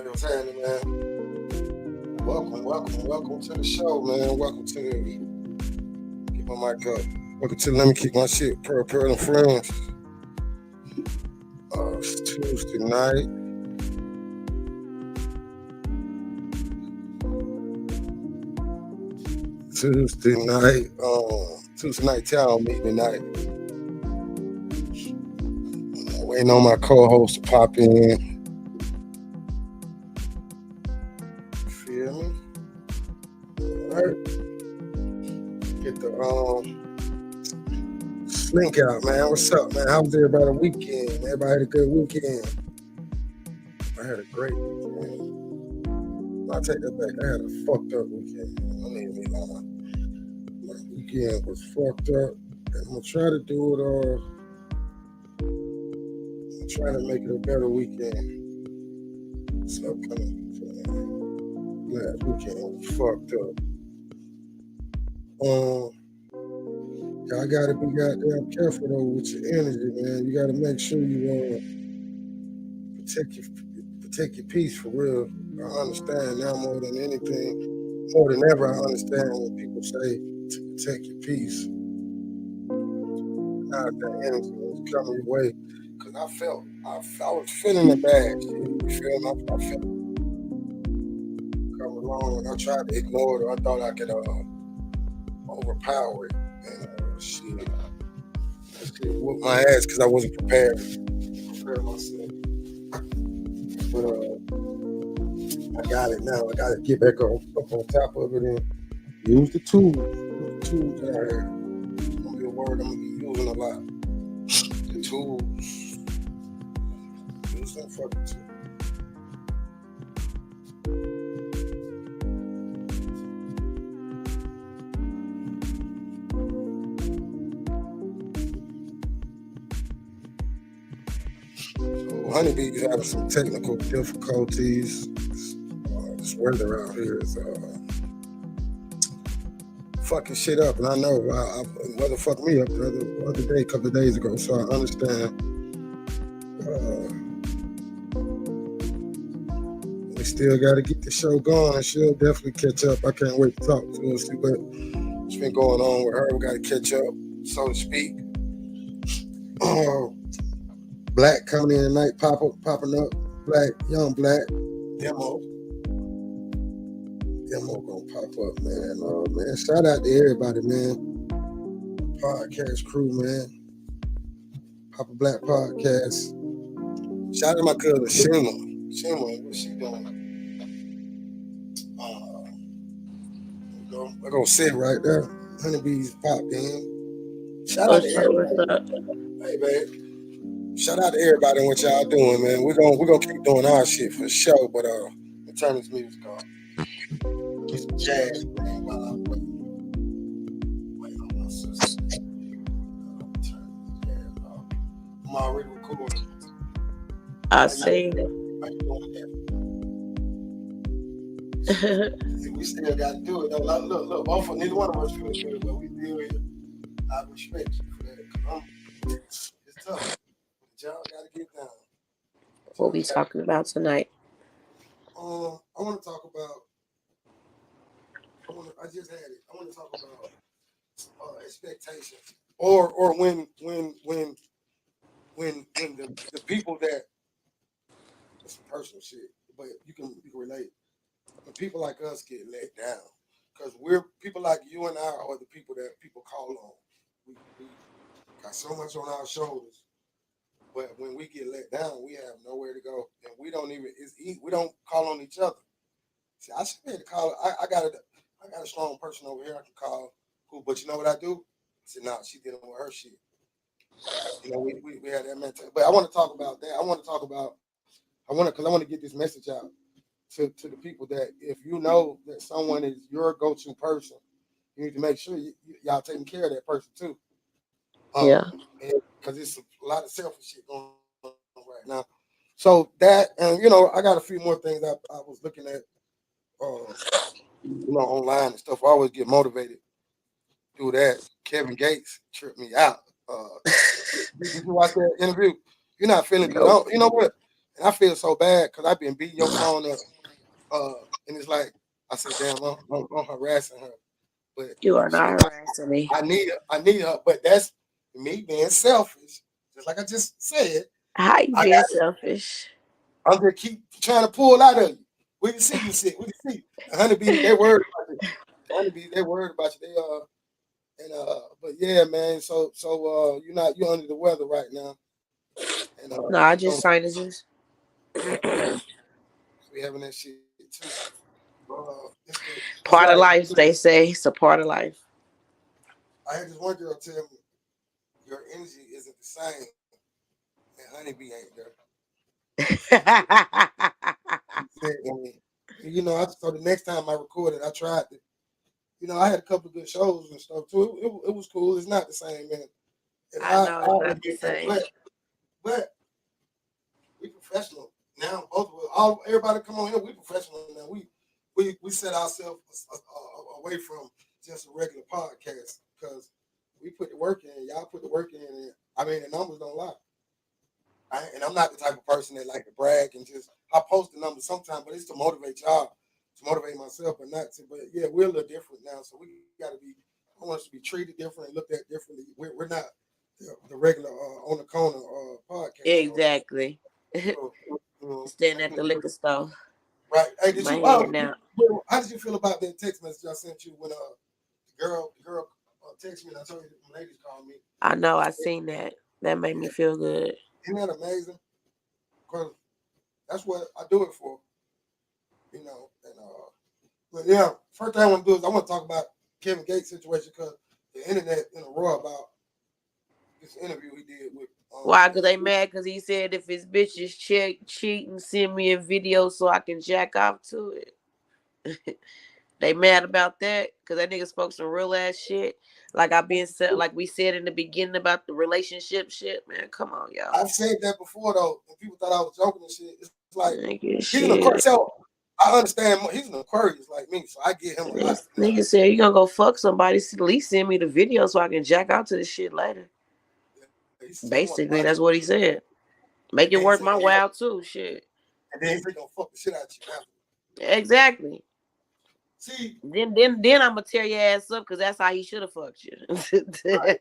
What's happening, man? Welcome to the show, man. Welcome to the get my mic up. Welcome to Let Me Keep My Shit Pearl and Friends. It's Tuesday night. Tuesday night town meeting tonight. Waiting on my co-host to pop in. Feel me? Alright. Get the slink out, man. What's up, man? How was everybody weekend? Everybody had a good weekend. I had a great weekend. I'll take that back. I had a fucked up weekend. I don't even be lying. My weekend was fucked up. And I'm gonna try to do it all. I'm trying to make it a better weekend. So last weekend was fucked up. I gotta be goddamn careful though with your energy, man. You gotta make sure you protect your peace for real. I understand now more than anything, more than ever. I understand when people say to protect your peace. Now that energy was coming your way, cause I was feeling it bad. You feel me? I felt it come along, and I tried to ignore it. Or I thought I could overpower it, and shit whooped my ass because I wasn't prepared. Myself, but I got it now. I got to get back up on top of it and use the tools. That I have. It's gonna be a word I'm gonna be using a lot. The tools. Use them fucking tools. Honeybee's having some technical difficulties. This weather out here is fucking shit up, and I know weather fucked me up the other day, a couple of days ago. So I understand. We still got to get the show going. She'll definitely catch up. I can't wait to talk to her, see what's been going on with her. We got to catch up, so to speak. Black coming in tonight, popping up. Young Black. Demo gonna pop up, man. Man, shout out to everybody, man. Podcast crew, man. Papa Black Podcast. Shout out to my cousin Shima. What she doing? We're gonna sit right there. Honeybees popped in. Shout out to everybody. Hey, man. Shout out to everybody and what y'all doing, man. We're gonna keep doing our shit for sure, but turn this music off. Get some jazz playing while I'm waiting on my sister. Turn this jazz off. I'm already recording. I see. How you doing that? We still gotta do it though. Look, both of neither one of us feel good, but we do it. I respect you for that. It's tough. Y'all gotta get down. What we talking about tonight? I want to talk about. I just had it. I want to talk about expectations, or when the people that it's some personal shit, but you can relate. When people like us get let down, because we're people like you and I are the people that people call on. We got so much on our shoulders. But when we get let down, we have nowhere to go, and we don't call on each other. See, I should be able to call. I got a strong person over here I can call. Cool, but you know what I do? I said, nah, she dealing with her shit. You know, we had that mentality. But I want to talk about that. I want to get this message out to the people that if you know that someone is your go-to person, you need to make sure y'all taking care of that person too. Yeah. Because it's a lot of selfish shit going on right now. So that, and I got a few more things I was looking at, online and stuff. I always get motivated through that. Kevin Gates tripped me out. Did you watch that interview? You're not feeling good. You know what? And I feel so bad because I've been beating your phone up. And it's like I said, damn, I'm harassing her. But You are shit, not harassing me. I need her. But that's me being selfish. Just like I just said, How you I being got. selfish? I'm gonna keep trying to pull out of you. We can see you sit. We can see. The honeybees, they worried about you. The honeybees, they worried about you. But yeah, man. You're under the weather right now, and No, we I gonna just sinuses. be having that shit too. It's like Part of life, they say. It's a part of life. I had this one girl tell me your energy isn't the same, and honeybee ain't there. She said, so the next time I recorded, I tried to, I had a couple of good shows and stuff too. It was cool. It's not the same, man. And I know it's I not the admit that, same. but we professional now. Both of us, all everybody come on here. We professional now. We set ourselves away from just a regular podcast because we put the work in. Y'all put the work in, and I mean the numbers don't lie. And I'm not the type of person that like to brag and just I post the numbers sometimes, but it's to motivate y'all, to motivate myself, but not to. But yeah, we're a little different now, so we got to be. I want us to be treated different and looked at differently. We're not the regular on the corner podcast. Exactly. So, Standing at the liquor store. right? Hey, My head now. how did you feel about that text message I sent you when the girl texted me and I told you that the ladies called me? I know. I seen that. That made me feel good. Isn't that amazing? Because that's what I do it for, And but yeah, first thing I want to do is I want to talk about Kevin Gates' situation because the internet in a roar about this interview he did with. Why? Because they mad because he said if his bitches cheating, send me a video so I can jack off to it. They mad about that because that nigga spoke some real ass shit. Like like we said in the beginning about the relationship shit, man. Come on, y'all. I've said that before though, and people thought I was joking and shit. It's like Nigga, he's an Aquarius. So I understand he's an Aquarius like me, so I get him a lot. Nigga said you gonna go fuck somebody. At least send me the video so I can jack out to this shit later. Basically, that's what he said. Make it worth my while too. Shit. And then he's gonna fuck the shit out of you after. Exactly. See, then I'm gonna tear your ass up because that's how he should have fucked you. Right.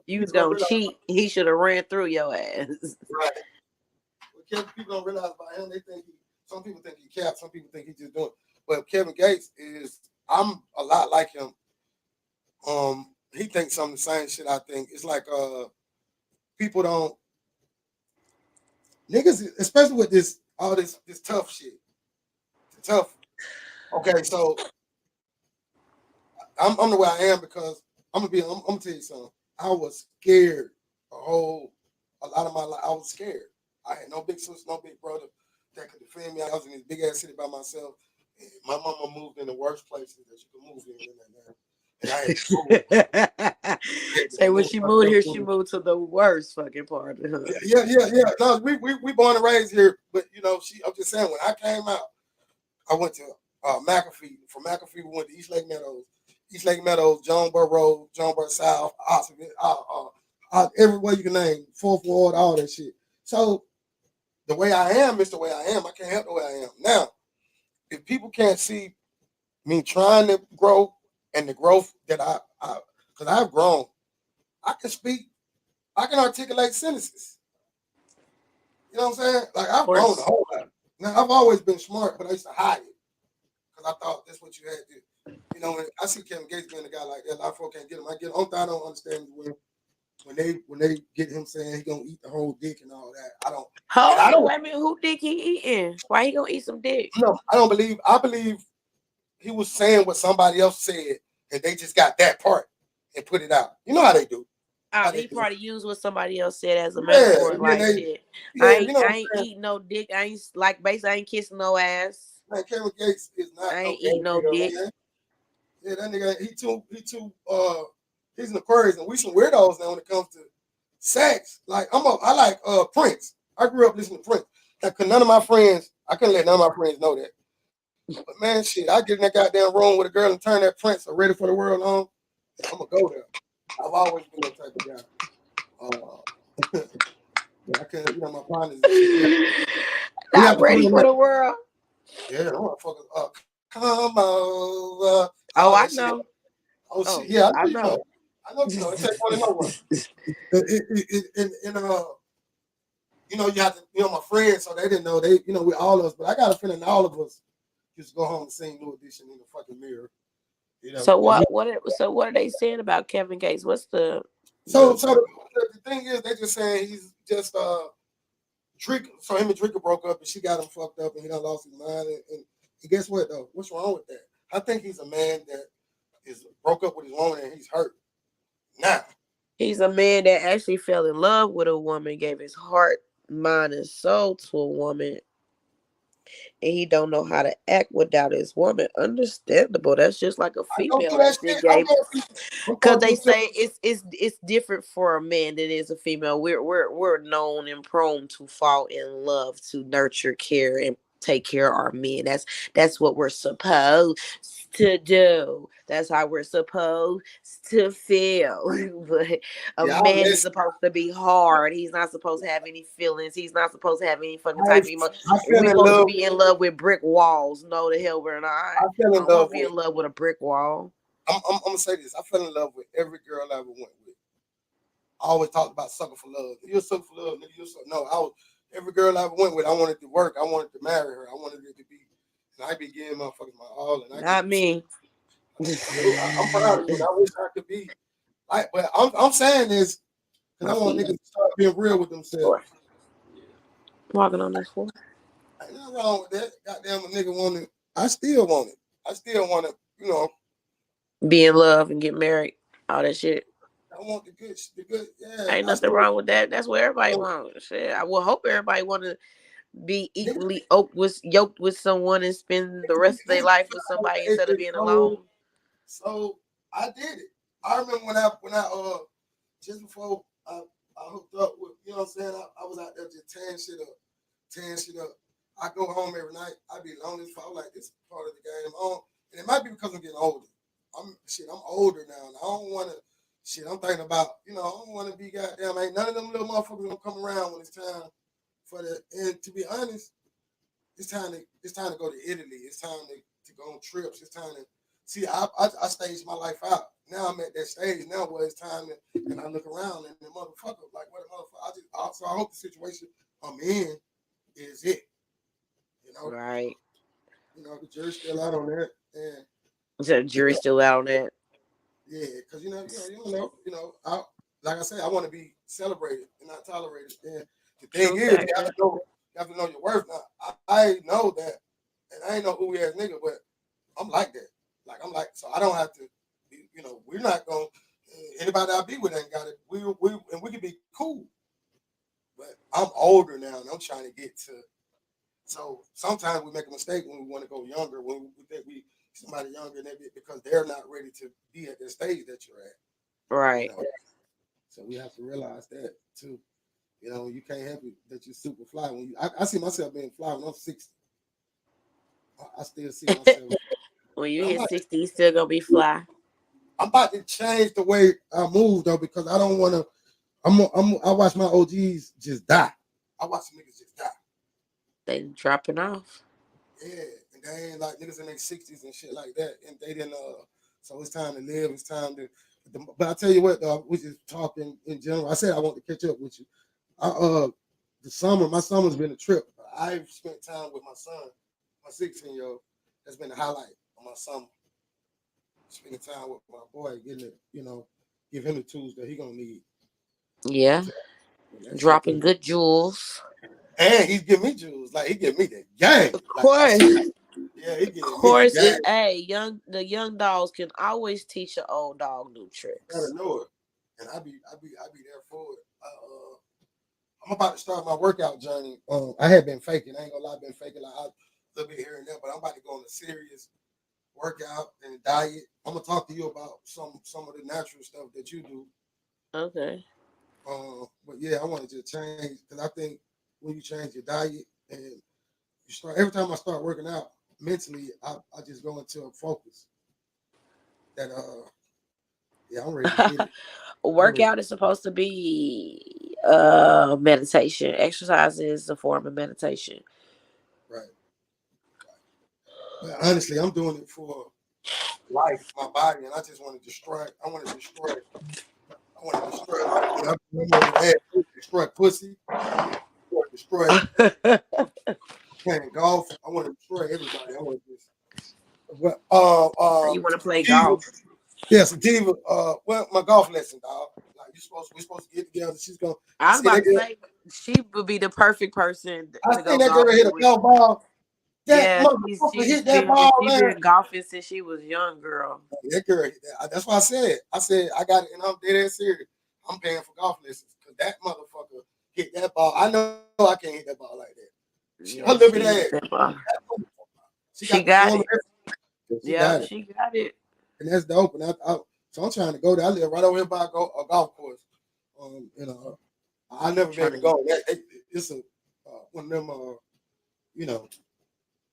You was gonna cheat. He should have ran through your ass. Right. What people don't realize about him, they think some people think he capped, some people think he just doing. But Kevin Gates I'm a lot like him. He thinks some of the same shit I think. It's like people don't niggas, especially with all this tough shit. It's tough. Okay, so I'm the way I am because I'm gonna tell you something. I was scared a lot of my life. I was scared. I had no big sister, no big brother that could defend me. I was in this big ass city by myself. And my mama moved in the worst places that you could move in. And I had Say when she moved here, she moved to the worst fucking part of her. Yeah. No, we born and raised here, but I'm just saying when I came out, I went to McAfee. From McAfee, we went to East Lake Meadows, Jonesboro Road, Jonesboro South, everywhere you can name, Fourth Ward, all that shit. So the way I am is the way I am. I can't help the way I am. Now, if people can't see me trying to grow and the growth that because I've grown, I can speak, I can articulate sentences. You know what I'm saying? Like I've grown a whole lot. Now I've always been smart, but I used to hide it because I thought that's what you had to. When I see Kevin Gates being a guy like that, a lot of folks can't get him. I don't understand when they get him saying he gonna eat the whole dick and all that. I don't. Wait a minute, who dick he eating? Why he gonna eat some dick? No, I don't believe. I believe he was saying what somebody else said, and they just got that part and put it out. You know how they do. He probably used what somebody else said as a metaphor, like shit. I ain't eating no dick. I ain't kissing no ass. Man, Kevin Gates is not. I ain't eating no dick. Man. Yeah, that nigga, he's an Aquarius, and we some weirdos now when it comes to sex. Like I like Prince. I grew up listening to Prince. Like, none of my friends, I couldn't let none of my friends know that. But man, shit, I get in that goddamn room with a girl and turn that Prince or Ready for the World on. I'm gonna go there. I've always been that type of guy. Yeah, I can't, my partners and shit. We have Not to put ready on for that. the world. Yeah, them motherfuckers. Come over. Oh, All I that shit. know. Oh shit. Oh, Yeah, I I know you know. know. I know you know. It takes one to know one. And you have to, my friends, so they didn't know we all of us. But I got a feeling all of us used to go home and sing New Edition in the fucking mirror. So And what are they saying about Kevin Gates? What's so the the thing is, they just saying he's just Drake. So him and Drake broke up, and she got him fucked up, and he done lost his mind. And guess what though? What's wrong with that? I think he's a man that is broke up with his woman and he's hurt now. he's a man that actually fell in love with a woman, gave his heart, mind, and soul to a woman, and he don't know how to act without his woman. Understandable. That's just like a I go female through that that then shit. I'm gave. going through. I'm Cause going they through say simple. it's different for a man than it is a female. We're known and prone to fall in love, to nurture, care, and take care of our men. That's what we're supposed to do. That's how we're supposed to feel. But a Yeah, I man is listen. supposed to be hard. He's not supposed to have any feelings. He's not supposed to have any fucking I type of emotion. I fell We in supposed to love be with. in love with brick walls. No, the hell we're not. I fell I in don't want love to be with. in love with a brick wall. I'm gonna say this. I fell in love with every girl I ever went with. I always talked about sucker for love. You're a sucker for love, nigga. No. I was every girl I ever went with. I wanted to work. I wanted to marry her. I wanted it to be, and I be giving motherfuckers my all, and I get Not them shit. me. I'm proud of you. And I wish I could be like, but I'm saying this My because I want feet niggas to start being real with themselves. sore. Walking on this floor. Ain't nothing wrong with that. Goddamn, a nigga want it. I still want it. I still want it. Be in love and get married. All that shit. I want the good, the good. Yeah, Ain't I nothing still. wrong with that. That's what everybody You wants. Shit. I will hope everybody want to be nigga, equally yoked with someone and spend the nigga, rest of their life with I was somebody instead of being so alone. so I did it. I remember when I just before I hooked up with, you know what I'm saying? I was out there just tearing shit up. I go home every night. I be lonely as fuck. I'm like, this is part of the game. And it might be because I'm getting older. I'm older now, and I don't want to. Shit, I'm thinking about, I don't want to be goddamn. Ain't none of them little motherfuckers gonna come around when it's time for the. And to be honest, it's time to go to Italy. It's time to go on trips. It's time to see. I staged my life out. Now I'm at that stage now where it's time to, and I look around and the motherfucker like what a motherfucker. So I hope the situation I'm in is it. You know, Right. the jury's still out on that, and So the jury's still out on that. yeah, because you don't know. I like I say, I want to be celebrated and not tolerated. And the thing True is, you have factor. to know, your worth. Now, I know that, and I ain't no who ass nigga, but I'm like that. Like I'm like, so I don't have to. We're not going. Anybody I be with ain't got it. We can be cool, but I'm older now, and I'm trying to get to. So sometimes we make a mistake when we want to go younger, when we think we somebody younger than because they're not ready to be at the stage that you're at. You Right. know, so we have to realize that too. You can't help it that you're super fly. I see myself being fly when I'm 60. I still see myself. When you I'm hit about, 60, you still gonna be fly. I'm about to change the way I move though because I don't want to. I watch my OGs just die. I watch niggas just die. They dropping off. Yeah, and they ain't like niggas in their 60s and shit like that, and they didn't. So it's time to live. It's time to. But I tell you what, though, we just talking in general. I said I want to catch up with you. I my summer's been a trip. I've spent time with my son, my 16-year-old. That's been the highlight of my summer. Spending time with my boy, getting it, give him the tools that he gonna need. Yeah. That shit Dropping been, good jewels. and he's giving me jewels, like he give me the game. Of Like I course. see, yeah, he Of giving me the course game. it the young dogs can always teach an old dog new Gotta tricks. know it, and I be there for it. I'm about to start my workout journey. I had been faking. I ain't gonna lie, I've been faking like a little bit here and there, but I'm about to go on a serious workout and diet. I'm gonna talk to you about some of the natural stuff that you do. Okay. But yeah, I want to just change because I think when you change your diet and you start every time I start working out mentally, I just go into a focus that yeah, I'm ready to get it. A I'm ready. workout is supposed to be Meditation. Exercise is a form of meditation. Right. But honestly, I'm doing it for life, my body, and I just want to destroy. I want to destroy. I want to destroy life. And I'm on the head. Destroy pussy. I want to destroy playing golf. I want to destroy everybody. I want to just. Well, You want to play Diva, golf? yes, Diva. Well, my golf lesson, dog. Like we're supposed to get together. She's gonna. I I was seen about that to girl. say she would be the perfect person I to seen go that girl hit golfing a with. golf ball. That Yeah, motherfucker she's hit that been ball, she man. been golfing since she was young, girl. That girl hit that. That's what I said. I said I got it, and I'm dead ass serious. I'm paying for golf lessons because that motherfucker hit that ball. I know I can't hit that ball like that. Her Yeah, little bit she ass. hit that ball. She got She the form got and it. everything. She Yep, got it, she got it. and that's dope. And so I'm trying to go there. I live right over here by a golf course. I never been able Trying to to. go. It's a one of them. You know,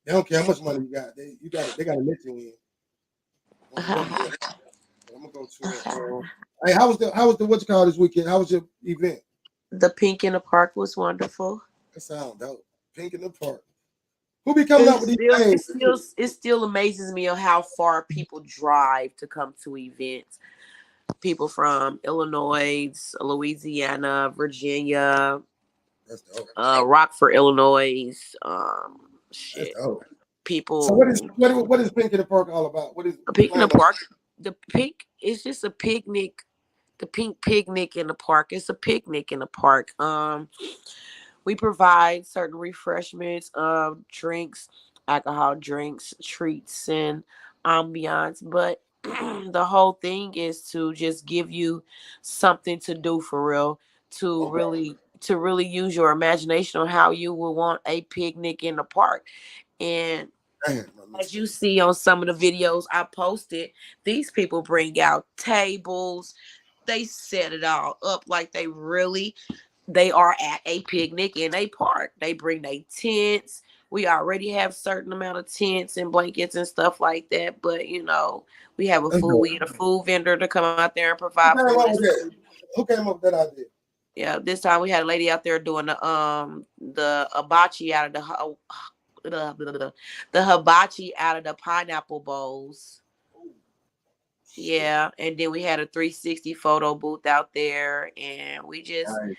they don't care how much money you got. They got to let you in. One of them. I'm gonna go to it. Hey, how was the what you call this weekend? How was your event? The pink in the park was wonderful. That sound dope. Pink in the park. Who be coming It up with these still, it names? still, it still amazes me of how far people drive to come to events. People from Illinois, Louisiana, Virginia, That's dope. Rockford, Illinois. That's Shit. dope. So People what is Pink in the Park all about? What is pink in the explain on? park. The pink is just a picnic. The pink picnic in the park. It's a picnic in the park. We provide certain refreshments, drinks, alcohol drinks, treats, and ambiance. But the whole thing is to just give you something to do for real, Okay. to really use your imagination on how you would want a picnic in the park. And Damn, I as missed you that. see on some of the videos I posted, these people bring out tables. They set it all up like they are at a picnic in a park. They bring their tents. We already have certain amount of tents and blankets and stuff like that. But we have That's dope. we had a food vendor to come out there and Who provide came food. up with that? Who came up with that idea? Yeah, this time we had a lady out there doing the hibachi out of the hibachi out of the pineapple bowls. Oh, shit. Yeah, and then we had a 360 photo booth out there, and we just, Nice.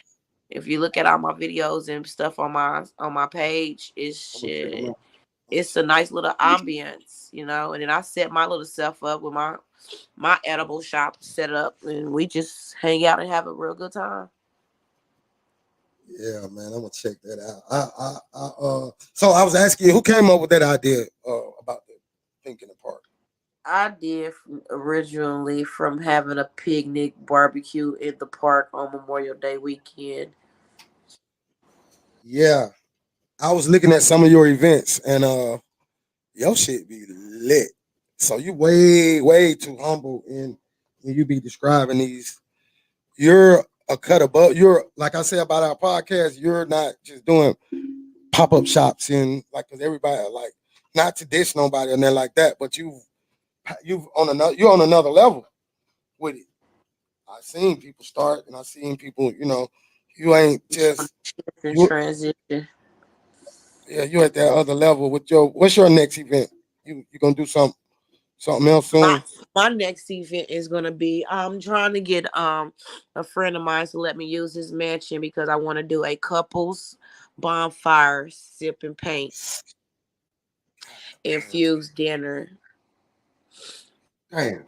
if you look at all my videos and stuff on my page, it's I'm gonna check them shit. out. I'm gonna It's a check them nice little ambience, and then I set my little self up with my edible shop set up, and we just hang out and have a real good time. Yeah, man, I'm gonna check that out. So I was asking you, who came up with that idea about the Pink in the Park? I did originally from having a picnic barbecue in the park on Memorial Day weekend. Yeah, I was looking at some of your events, and your shit be lit. So you way too humble in when you be describing these. You're a cut above. You're like I said about our podcast. You're not just doing pop up shops and like because everybody like not to dish nobody or nothing like that, but you're on another level with it. I seen people start and I seen people. You ain't just And you. transition. Yeah, you at that other level with your. What's your next event? You gonna do something else My soon? my next event is gonna be I'm trying to get a friend of mine to let me use his mansion because I want to do a couples bonfire sip and paint Damn, infused dinner. damn.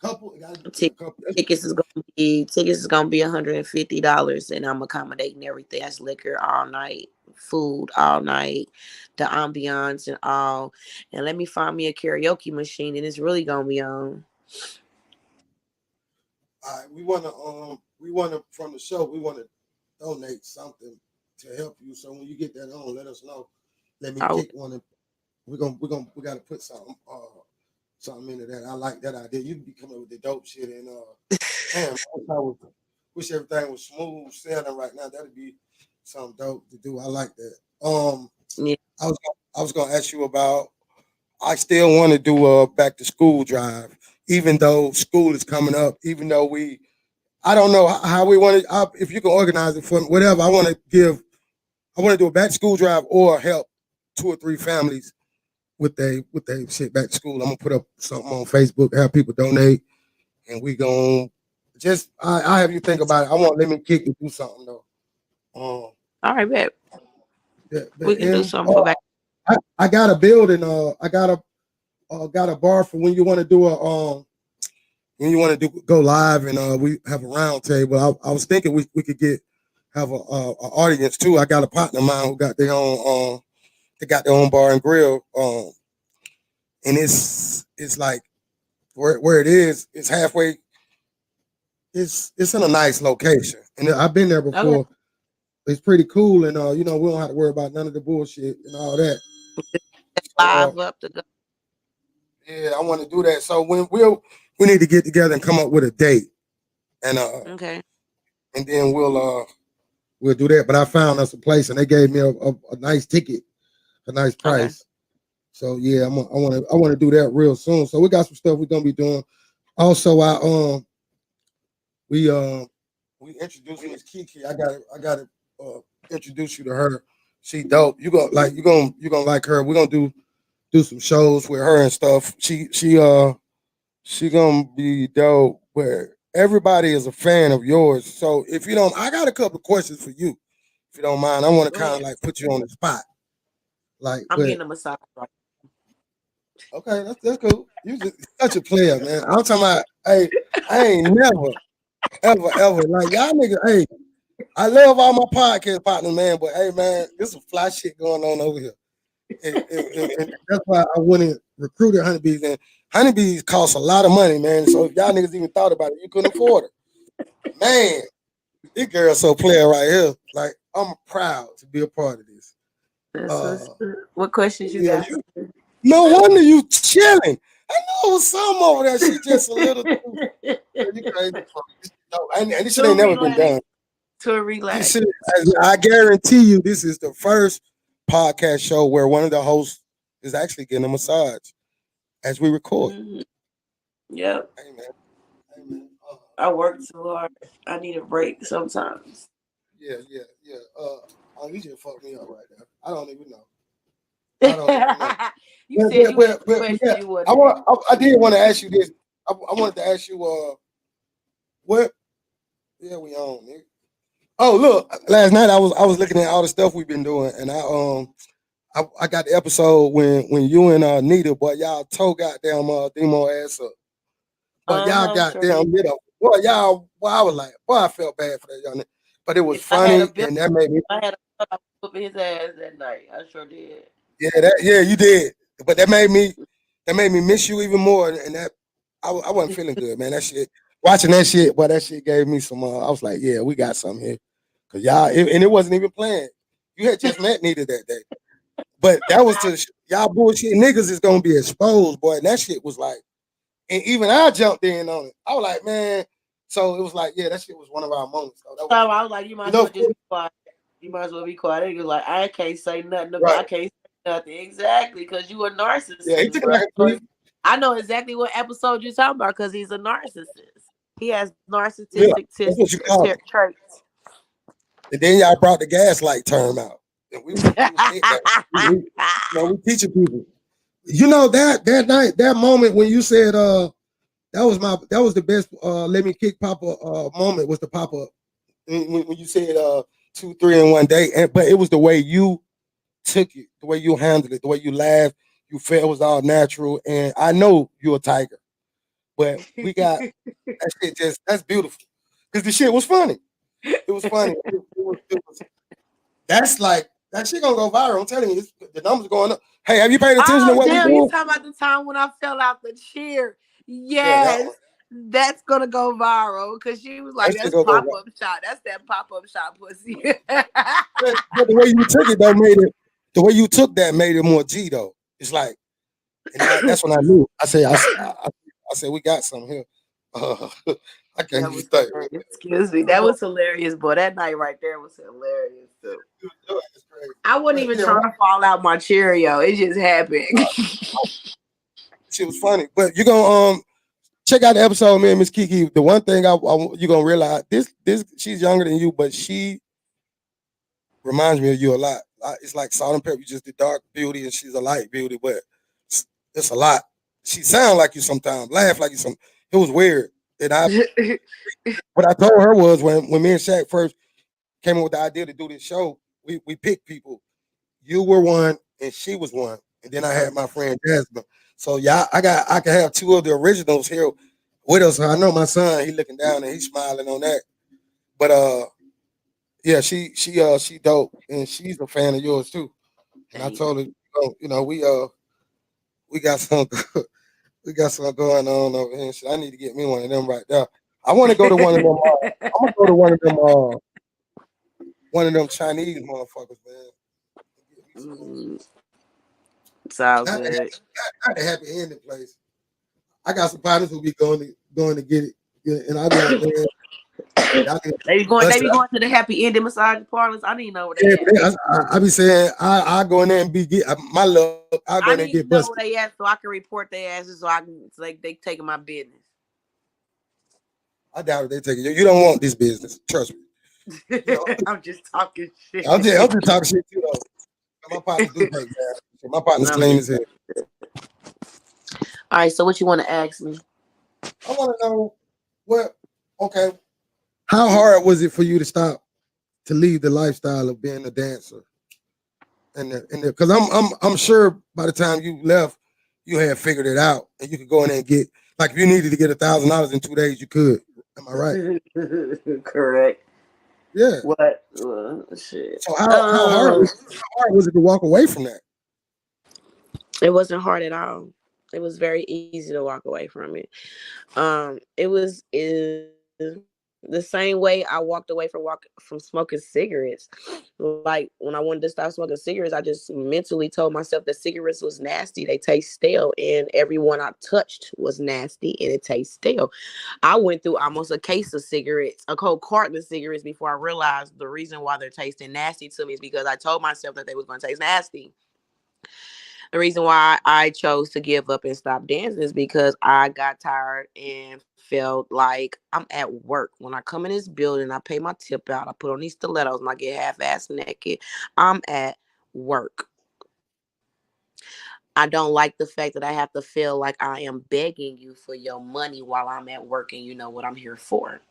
Couple, it gotta be a Tick- couple. tickets is gonna be $150, and I'm accommodating everything. That's liquor all night, food all night, the ambiance and all. And let me find me a karaoke machine, and it's really gonna be on. All right, we wanna from the show, we wanna donate something to help you. So when you get that on, let us know. Let me Oh, pick one, and we gotta put something into that. I like that idea. You be coming with the dope shit, and damn, wish everything was smooth sailing right now. That'd be something dope to do. I like that. yeah. I was gonna ask you about. I still want to do a back to school drive, even though school is coming up. Even though we I don't know how we want to. If you can organize it for me, whatever. I want to give. I want to do a back to school drive or help 2 or 3 families with they shit back to school. I'm gonna put up something on Facebook, have people donate, and we gon' just I have you think about it. I want Lemon Kick to do something though. All right, bet. Yeah, We can do and something for back. I got a building. I got a bar for when you want to do a when you want to do go live, and we have a round table. I was thinking we could have a audience too. I got a partner of mine who got their own they got their own bar and grill, and it's like where it is. It's halfway. It's in a nice location, and I've been there Okay. before. It's pretty cool, and we don't have to worry about none of the bullshit and all that. Live up to go. Yeah, I want to do that. So when we need to get together and come up with a date, and Okay. and then we'll do that. But I found us a place, and they gave me a nice ticket, a nice price. Okay. So yeah, I want to do that real soon. So we got some stuff we're gonna be doing. Also, we introduced Miss Kiki. I got to introduce you to her. She dope. You gonna like her. We're gonna do some shows with her and stuff. She gonna be dope. Where everybody is a fan of yours. So if you don't, I got a couple of questions for you. If you don't mind, I want to kind of like put you on the spot. Like, I'm getting a massage right. Okay, that's cool. You just such a player, man. I'm talking about. Hey, I ain't never, ever like y'all niggas. Hey, I love all my podcast partners, man. But hey, man, there's some fly shit going on over here. And that's why I went and recruited honeybees. And honeybees cost a lot of money, man. So if y'all niggas even thought about it, you couldn't afford it. Man, this girl's so player right here. Like, I'm proud to be a part of this. What questions you got? No wonder you chilling. I know it was something over there. She just a little too crazy. And this shit ain't never been done. To relax. I guarantee you, this is the first podcast show where one of the hosts is actually getting a massage as we record. Mm-hmm. Yep. Amen. I work too hard. I need a break sometimes. Yeah. You just fucked me up right now. I don't even know. You said you had questions you would. I did want to ask you this. I wanted to ask you what? Yeah, we on, nigga. Oh, look! Last night I was looking at all the stuff we've been doing, and I got the episode when you and Nita, boy, y'all toe goddamn Demo ass up. But y'all goddamn lit up. Boy, I was like, boy, I felt bad for that young nigga. But it was funny, and that made me. I had a whooping his ass that night. I sure did. Yeah, you did. But that made me miss you even more, and that I wasn't feeling good, man. That shit, watching that shit, boy, that shit gave me some. I was like, yeah, we got something here, cause and it wasn't even planned. You had just met Nita that day, but that was to y'all bullshit niggas is gonna be exposed, boy. And that shit was like, and even I jumped in on it. I was like, man. So it was like, yeah, that shit was one of our moments. So I was like, you might as well just be quiet. You might as well be quiet. He was like, I can't say nothing about. I can't say nothing exactly because you a narcissist. Yeah, he took it. I know exactly what episode you're talking about because he's a narcissist. He has narcissistic traits. And then y'all brought the gaslight term out. And we teaching people. You know that night, that moment when you said that was the best let me kick Papa moment was the Papa when you said 2, 3 in one day. But it was the way you took it, the way you handled it, the way you laughed, you felt it was all natural. And I know you're a tiger, but we got that shit that's beautiful. Because the shit was funny. It was funny. It was, that's like that shit gonna go viral. I'm telling you, the numbers are going up. Hey, have you paid attention to what we doing? You talking about the time when I fell out the chair? Yes, that's gonna go viral because she was like, "That's pop-up shot. That's that pop-up shot pussy." But the way you took it, though, the way you took that made it more G though. It's like, and that's when I knew. I said, we got something here. I can't even think. Excuse me, that was hilarious, boy. That night right there was hilarious too. I wasn't even trying to fall out my Cheerio. It just happened. Shit was funny, but you're gonna check out the episode, man, Miss Kiki. The one thing you're gonna realize this she's younger than you, but she reminds me of you a lot. It's like salt and pepper. You just the dark beauty, and she's a light beauty, but it's a lot. She sound like you sometimes, laugh like you some. It was weird, and what I told her was when me and Shaq first came up with the idea to do this show, we picked people. You were one, and she was one, and then I had my friend Jasmine. So yeah, I can have two of the originals here with us. I know my son, he looking down and he's smiling on that. But yeah, she dope, and she's a fan of yours too. And I Thank told her, we got some we got something going on over here. I need to get me one of them right there. I want to go to one of them. I'm gonna go to one of them Chinese motherfuckers, man. Get me some more. you. It's all Not the, good. not the happy ending place. I got some partners who be going to get it, and I be like, man, y'all can They bust be it. going to the happy ending massage parlors. I need to know where Yeah, they at. I be saying I go in there and get my love. I go in I there and need get to know busted. where they at so I can report their asses so I can like they taking my business. I doubt it. They take it. You don't want this business. Trust me. You know, I'm just talking shit. I'm just talking shit too though. My partners do take that. My partners I'm clean just as hell. all right. So what you want to ask me? I want to know what. Okay, how hard was it for you to stop to leave the lifestyle of being a dancer? And because I'm sure by the time you left, you had figured it out, and you could go in there and get like if you needed to get $1,000 in 2 days, you could. Am I right? Correct. Yeah. What? Shit. So how hard was it to walk away from that? It wasn't hard at all. It was very easy to walk away from it. It was the same way I walked away from smoking cigarettes. Like when I wanted to stop smoking cigarettes, I just mentally told myself that cigarettes was nasty. They taste stale, and everyone I touched was nasty, and it tastes stale. I went through almost a case of cigarettes, a whole carton of cigarettes before I realized the reason why they're tasting nasty to me is because I told myself that they was going to taste nasty. The reason why I chose to give up and stop dancing is because I got tired and felt like I'm at work. When I come in this building, I pay my tip out, I put on these stilettos, and I get half-ass naked. I'm at work. I don't like the fact that I have to feel like I am begging you for your money while I'm at work and you know what I'm here for.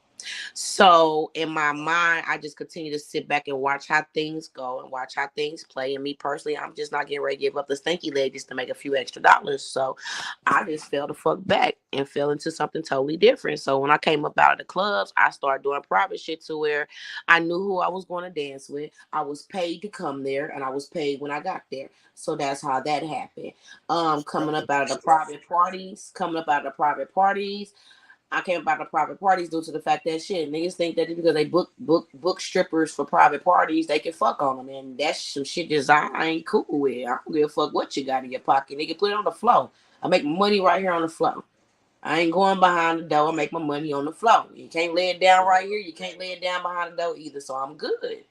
So in my mind, I just continue to sit back and watch how things go and watch how things play. And me personally, I'm just not getting ready to give up the stinky leg just to make a few extra dollars. So I just fell the fuck back and fell into something totally different. So when I came up out of the clubs, I started doing private shit to where I knew who I was going to dance with. I was paid to come there and I was paid when I got there. So that's how that happened. Coming up out of the private parties, I came about the private parties due to the fact that shit niggas think that because they book strippers for private parties, they can fuck on them, and that's some shit that I ain't cool with. I don't give a fuck what you got in your pocket. Nigga, put it on the floor. I make money right here on the floor. I ain't going behind the door. I make my money on the floor. You can't lay it down right here. You can't lay it down behind the door either. So I'm good.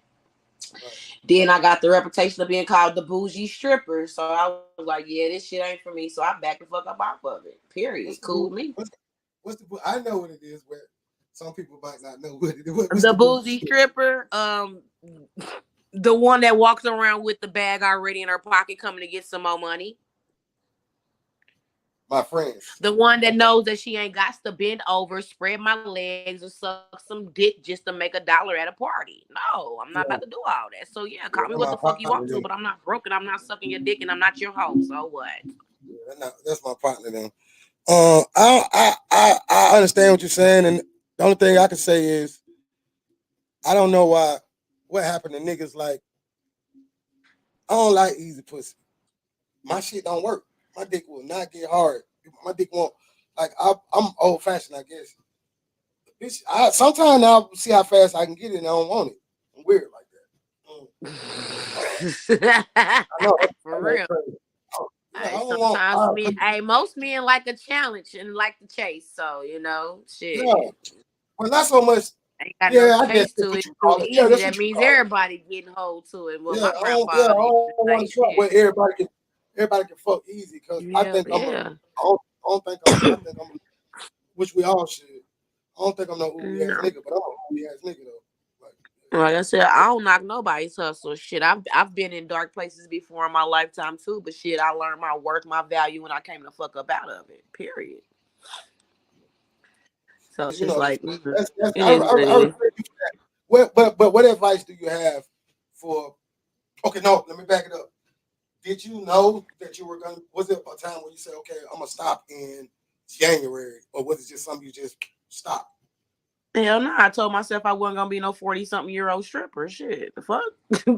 Then I got the reputation of being called the bougie stripper. So I was like, yeah, this shit ain't for me. So I backed the fuck up off of it. Period. What's the Cool with boo? me. What's the boo? I know what it is, but some people might not know what it is. What's The the boo? bougie stripper, the one that walks around with the bag already in her pocket, coming to get some more money. My friends. The one that knows that she ain't got to bend over, spread my legs, or suck some dick just to make $1 at a party. No, I'm not about Yeah, to do all that. So yeah, call yeah, me that's what my the fuck you partner. want to, but I'm not broken. I'm not sucking your dick, and I'm not your hoe. So what? Yeah, that's my partner. Then. I understand what you're saying, and the only thing I can say is I don't know why. What happened to niggas like I don't like easy pussy. My shit don't work. My dick will not get hard. My dick won't. Like I'm old fashioned, I guess. Bitch, sometimes I'll see how fast I can get it, and I don't want it. I'm weird like that. I know. For I know. real. Crazy. Yeah, I Hey, don't want. sometimes men, hey, most men like a challenge and like to chase. So Yeah, shit. well, not so much. Ain't got no Yeah, I guess chase that's to what it. you Too call it. Yeah, easy. that's That what you means call it. everybody getting hold to it. Well, Yeah, my I grandfather used to don't say want to trap where shit. everybody can fuck easy because I Yeah, think yeah. I don't think I think I'm which we all should. I don't think I'm no ooey ass No. nigga, but I'm a ooey ass nigga though. Like I said, I don't knock nobody's hustle. Shit, I've been in dark places before in my lifetime too, but shit, I learned my worth, my value when I came the fuck up out of it. Period. So it's you just know, like that's it is what it I is. respect you for that. But what advice do you have for? Okay, no, let me back it up. Did you know that you were gonna? Was it a time when you said, "Okay, I'm gonna stop in January," or was it just something you just stopped? Hell no, I told myself I wasn't gonna be no 40-something-year-old stripper. Shit, the fuck?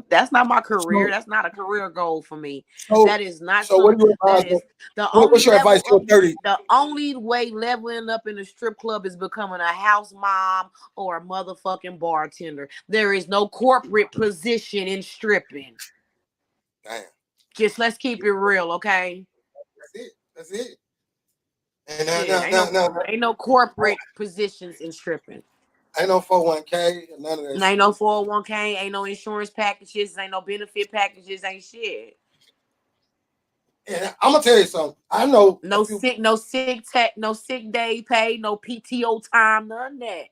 That's not my career. So, That's not a career goal for me. so, That is not so, what some. do you That advise? is the What's only your advice level to up. a 30? The only way leveling up in the strip club is becoming a house mom or a motherfucking bartender. There is no corporate position in stripping. Damn, Just let's keep it real, okay? that's it. That's it. And Shit, ain't no corporate positions in stripping. ain't no 401k, none of that Ain't shit. no 401k, ain't no insurance packages, ain't no benefit packages, ain't shit. And I'm gonna tell you something. I know a No few. sick, no sick day pay, no PTO time, none of that.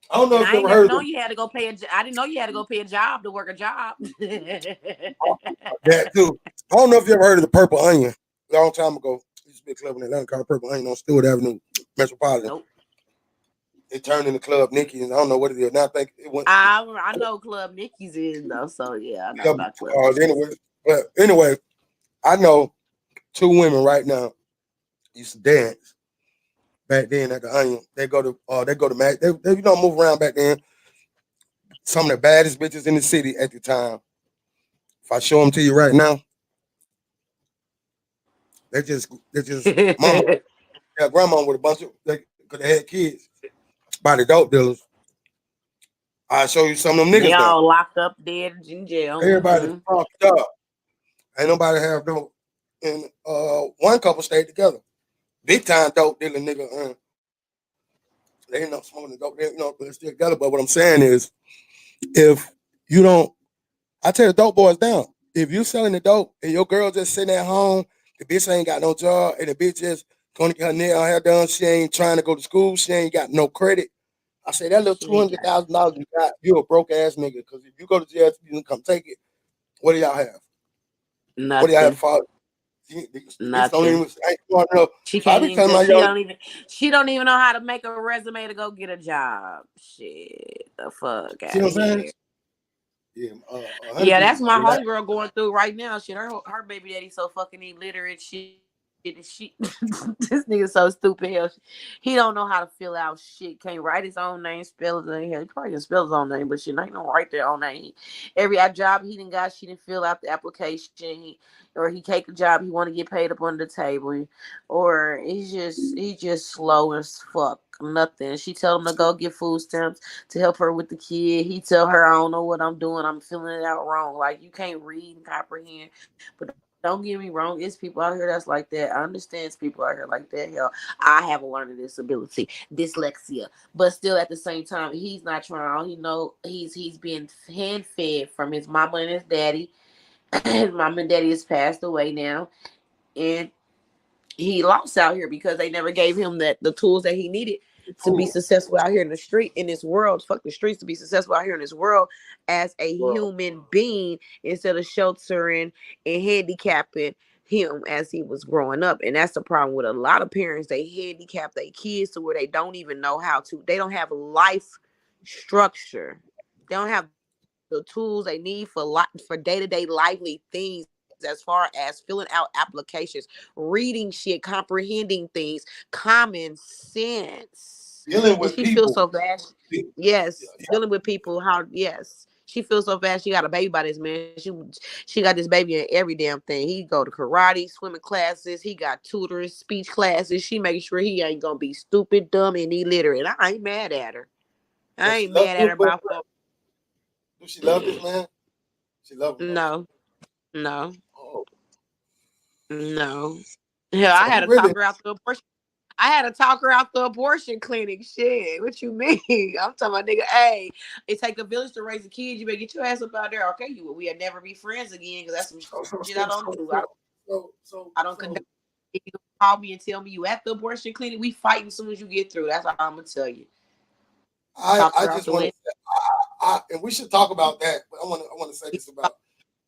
I don't know And if I you ain't ever never heard of known you had to go pay I didn't know you had to go pay a job to work a job. that too. I don't know if you ever heard of the Purple Onion. A long time ago, there used to be a club in Atlanta called Purple Onion on Stewart Avenue, Metropolitan. Nope. It turned into Club Nikki, and I don't know what it is now. I think it went. I know Club Nikki's in though, so yeah, I know about Club Nikki's. Anyway, but anyway, I know two women right now used to dance back then at the Onion. They go to Mac. They move around back then. Some of the baddest bitches in the city at the time. If I show them to you right now, they just mama, yeah, grandma with a bunch of they because they had kids by the dope dealers. I show you some of them They niggas now. all locked up, dead in jail. Everybody Mm-hmm. fucked up. Ain't nobody have no. And one couple stayed together. Big time dope dealer nigga. They ain't no smoking the dope. They're still together. But what I'm saying is, if you don't, I tell the dope boys down. If you selling the dope and your girl just sitting at home, the bitch ain't got no job, and the bitch just going to get her nail hair done. She ain't trying to go to school. She ain't got no credit. I say that little She two ain't hundred got thousand dollars you got, you a broke ass nigga. Because if you go to jail, you can come take it. What do y'all have? What do y'all have nothing. for? The bitch don't even Nothing. ain't smart enough. She I can't be even telling go. my young, She don't even know how to make a resume to go get a job. Shit, the fuck see out what of I'm saying? here. Yeah, honey Yeah, be that's my relaxed. homegirl going through right now. Shit, her baby daddy so fucking illiterate. Shit, she this nigga so stupid. Hell, he don't know how to fill out shit. Can't write his own name, spell his name. Hell, he probably can spell his own name, but shit, ain't no write their own name. Every job he done got, she didn't fill out the application. Or he take a job, he want to get paid up under the table, or he just slow as fuck. Nothing. She tell him to go get food stamps to help her with the kid. He tell her, I don't know what I'm doing. I'm filling it out wrong. Like, you can't read and comprehend. But don't get me wrong. It's people out here that's like that. I understand it's people out here like that. Hell, I have a learning disability, dyslexia. But still at the same time, he's not trying. All he know, he's being hand fed from his mama and his daddy. His mom and daddy has passed away now. And he lost out here because they never gave him the tools that he needed to be Cool. successful out here in the street in this world. Fuck the streets, to be successful out here in this world as a Well, human being, instead of sheltering and handicapping him as he was growing up. And that's the problem with a lot of parents. They handicap their kids to where they don't even know how to. They don't have life structure. They don't have the tools they need for day-to-day lively things, as far as filling out applications, reading shit, comprehending things, common sense. And dealing she with feels so people. bad. Yeah, Yes, yeah, dealing with people. How? Yes, she feels so bad. She got a baby by this man. She got this baby in every damn thing. He go to karate, swimming classes. He got tutors, speech classes. She makes sure he ain't gonna be stupid, dumb, and illiterate. I ain't mad at her. I does she ain't love mad at you? her about fuck. Do she love this man? She love him, don't she? No, no, Oh, no. Hell, I so had he to really. talk her out the abortion. I had to talk her out the abortion clinic. Shit, what you mean? I'm talking about, nigga. Hey, it take a village to raise a kid. You better get your ass up out there. Okay, we'll never be friends again because that's some So shit I so don't so do. so so so I don't condone so illegal call me and tell me you at the abortion clinic, we fighting as soon as you get through. That's all I'm gonna tell you. Talk I her out just the want way. to say, and we should talk about that. But I want to say this about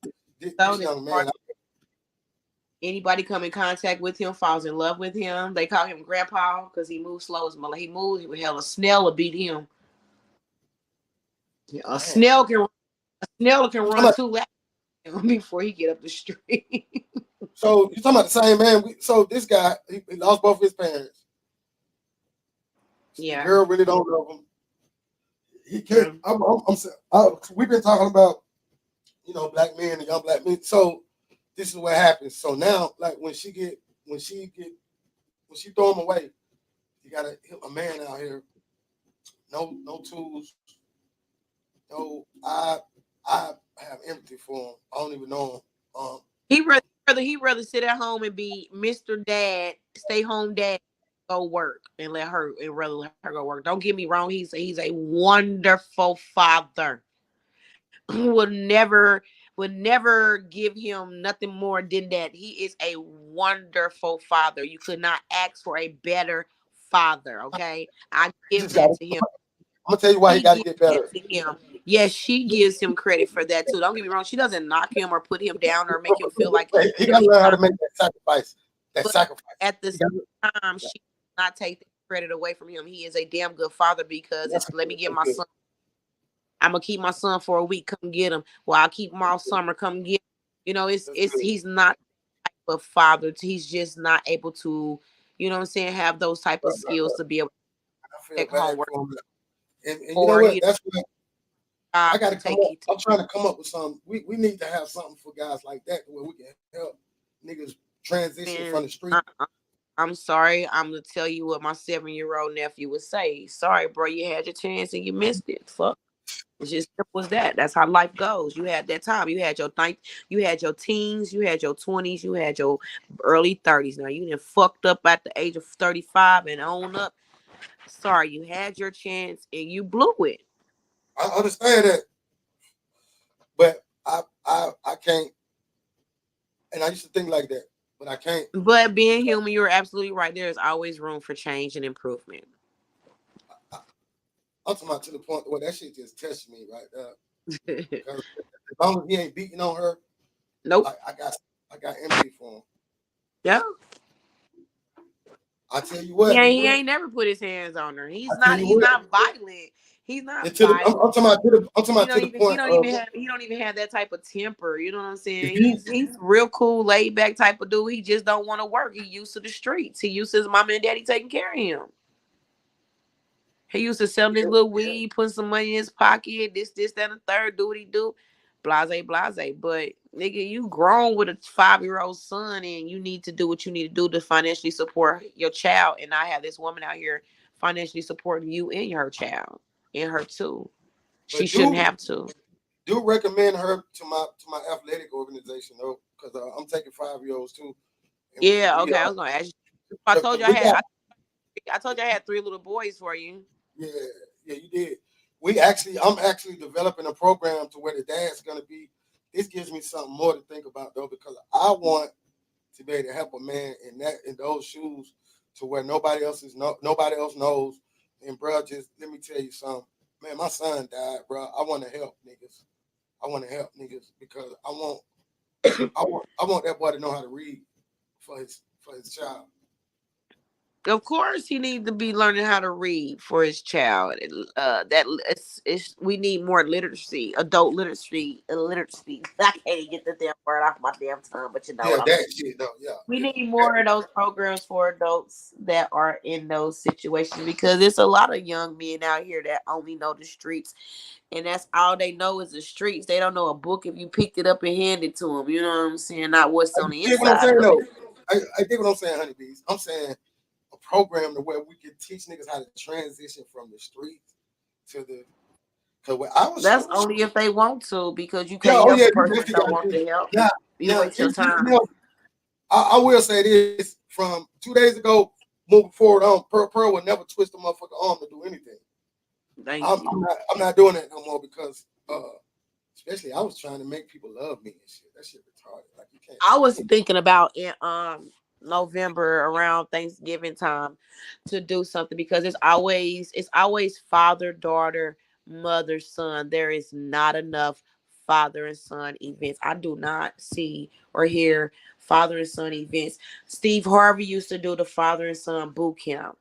So this young man. anybody come in contact with him falls in love with him. They call him Grandpa because he moves slow as he moves. He would hell a snail to beat him. A Man, snail can you talking run about, 2 laps before he get up the street. so you talking about the same man? So this guy, he lost both his parents. The Yeah. girl really don't love him. He Yeah. can't. We've been talking about, black men and young black men. So this is what happens. So now, like when she throw him away, you got a man out here, no tools, no. I have empathy for him. I don't even know him. He rather sit at home and be Mr. Dad, stay home dad, go work and rather let her go work. Don't get me wrong, he's a wonderful father. would never give him nothing more than that. He is a wonderful father. You could not ask for a better father, okay? I He give just got. that I'm to him. gonna tell you why he She got to gives get that better. to him. Yes, she gives him credit for that too. Don't get me wrong. She doesn't knock him or put him down or make him feel like He got to he's learn how not. to make that sacrifice. That But sacrifice. at the He same got time, she does not take the credit away from him. He is a damn good father because that's it's let me get that's my good. son. I'm gonna keep my son for a week. Come get him. Well, I'll keep him all summer. Come get him. That's It's good. he's not a father. He's just not able to, what I'm saying, have those type of skills to be able to I feel take bad homework for him. And you know or what? That's what I job got to to come take up. you to. I'm trying to come up with something. We need to have something for guys like that where we can help niggas transition from Man, the street. I'm sorry. I'm gonna tell you what my 7-year-old nephew would say. Sorry, bro, you had your chance and you missed it. Fuck. It's just simple as that. That's how life goes. You had that time. You had your teens, you had your 20s, you had your early 30s. Now you done fucked up at the age of 35 and on up. Sorry, you had your chance and you blew it. I understand that, but I can't. And I used to think like that, but I can't. But being human, you're absolutely right. There is always room for change and improvement. I, I'm talking about to the point where that shit just touched me right there. Because as long as he ain't beating on her, Nope. I got empathy for him. Yeah. I tell you He what, ain't, he ain't never put his hands on her. I tell you He's what. not violent. He's not Until violent. I'm talking about to the point of He don't even have that type of temper. You know what I'm if saying? you He's real cool, laid back type of dude. He just don't want to work. He used to the streets. He used to his mama and daddy taking care of him. He used to sell his little weed, put some money in his pocket, this, that, and the third, do what he do. Blase, blase. But nigga, you grown with a 5-year-old son and you need to do what you need to do to financially support your child. And I have this woman out here financially supporting you and her child. And her too. She but shouldn't have to. do recommend her to my athletic organization though, because I'm taking 5-year-olds too, and Yeah, we okay. I was gonna ask you. I told because you we got I told you I had 3 little boys for you. yeah, you did. I'm actually developing a program to where the dad's gonna be. This gives me something more to think about though, because I want to be able to help a man in those shoes to where nobody else knows. And bro, just let me tell you something, man. My son died, bro. I want to help niggas. I want to help niggas because I want that boy to know how to read for his child. Of course, he needs to be learning how to read for his child. We need more literacy, adult literacy, literacy. I can't even get the damn word off my damn tongue, but you know Yeah, what I'm saying. that shit though. Yeah, We yeah. need more of those programs for adults that are in those situations because there's a lot of young men out here that only know the streets, and that's all they know is the streets. They don't know a book if you picked it up and handed it to them. You know what I'm saying? Not what's on the You get what I'm inside saying of though? it. I get what I'm saying, honeybees. I'm saying a program to where we can teach niggas how to transition from the streets to the. Cause when I was That's shooting, only if they want to, because you yeah, can't oh help yeah, a you person that definitely don't got want to. to help. Now, You waste your time. I will say this: from 2 days ago, moving forward on, Pearl will never twist a motherfucker arm to do anything. Thank you. I'm not doing that no more because, especially I was trying to make people love me and shit. That shit retarded. Like you can't. I was thinking about November around Thanksgiving time to do something because it's always father, daughter, mother, son. There is not enough father and son events. I do not see or hear father and son events. Steve Harvey used to do the father and son boot camp.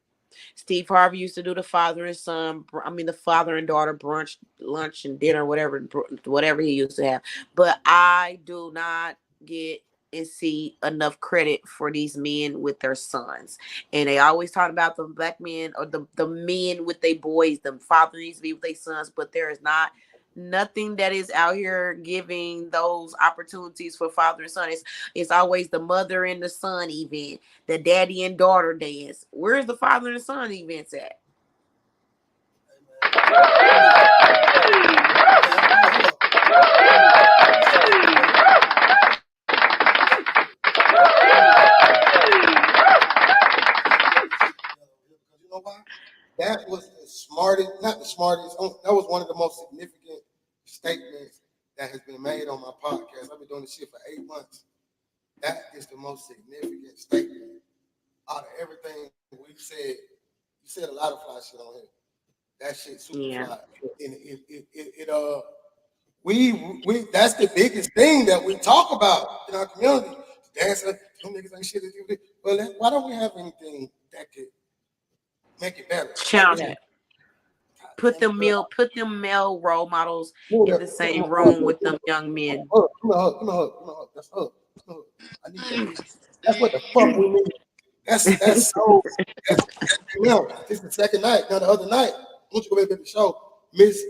Steve Harvey used to do the father and son, the father and daughter brunch, lunch, and dinner, whatever he used to have. But I do not get and see enough credit for these men with their sons. And they always talk about the black men or the men with their boys, the father needs to be with their sons, but there is not nothing that is out here giving those opportunities for father and son. It's always the mother and the son event, the daddy and daughter dance. Where's the father and the son events at? You know why? That was the smartest, not the smartest. That was one of the most significant statements that has been made on my podcast. I've been doing this shit for 8 months. That is the most significant statement out of everything we've said. You said a lot of fly shit on here. That shit super Yeah. fly. And we that's the biggest thing that we talk about in our community. Dancing, them niggas ain't shit. Well, why don't we have anything that could make it better? Like Shout we out. God damn it, girl. Put them male role models Move in that. the Come same on, hug, room hug, with them young men. hug, come on, hug, come on, hug, come on, hug. That's hug. Hug. I need that. That's what the fuck we need. That's so. That's, you know, this is the second night. Now the other night, once you go back to the show, Miss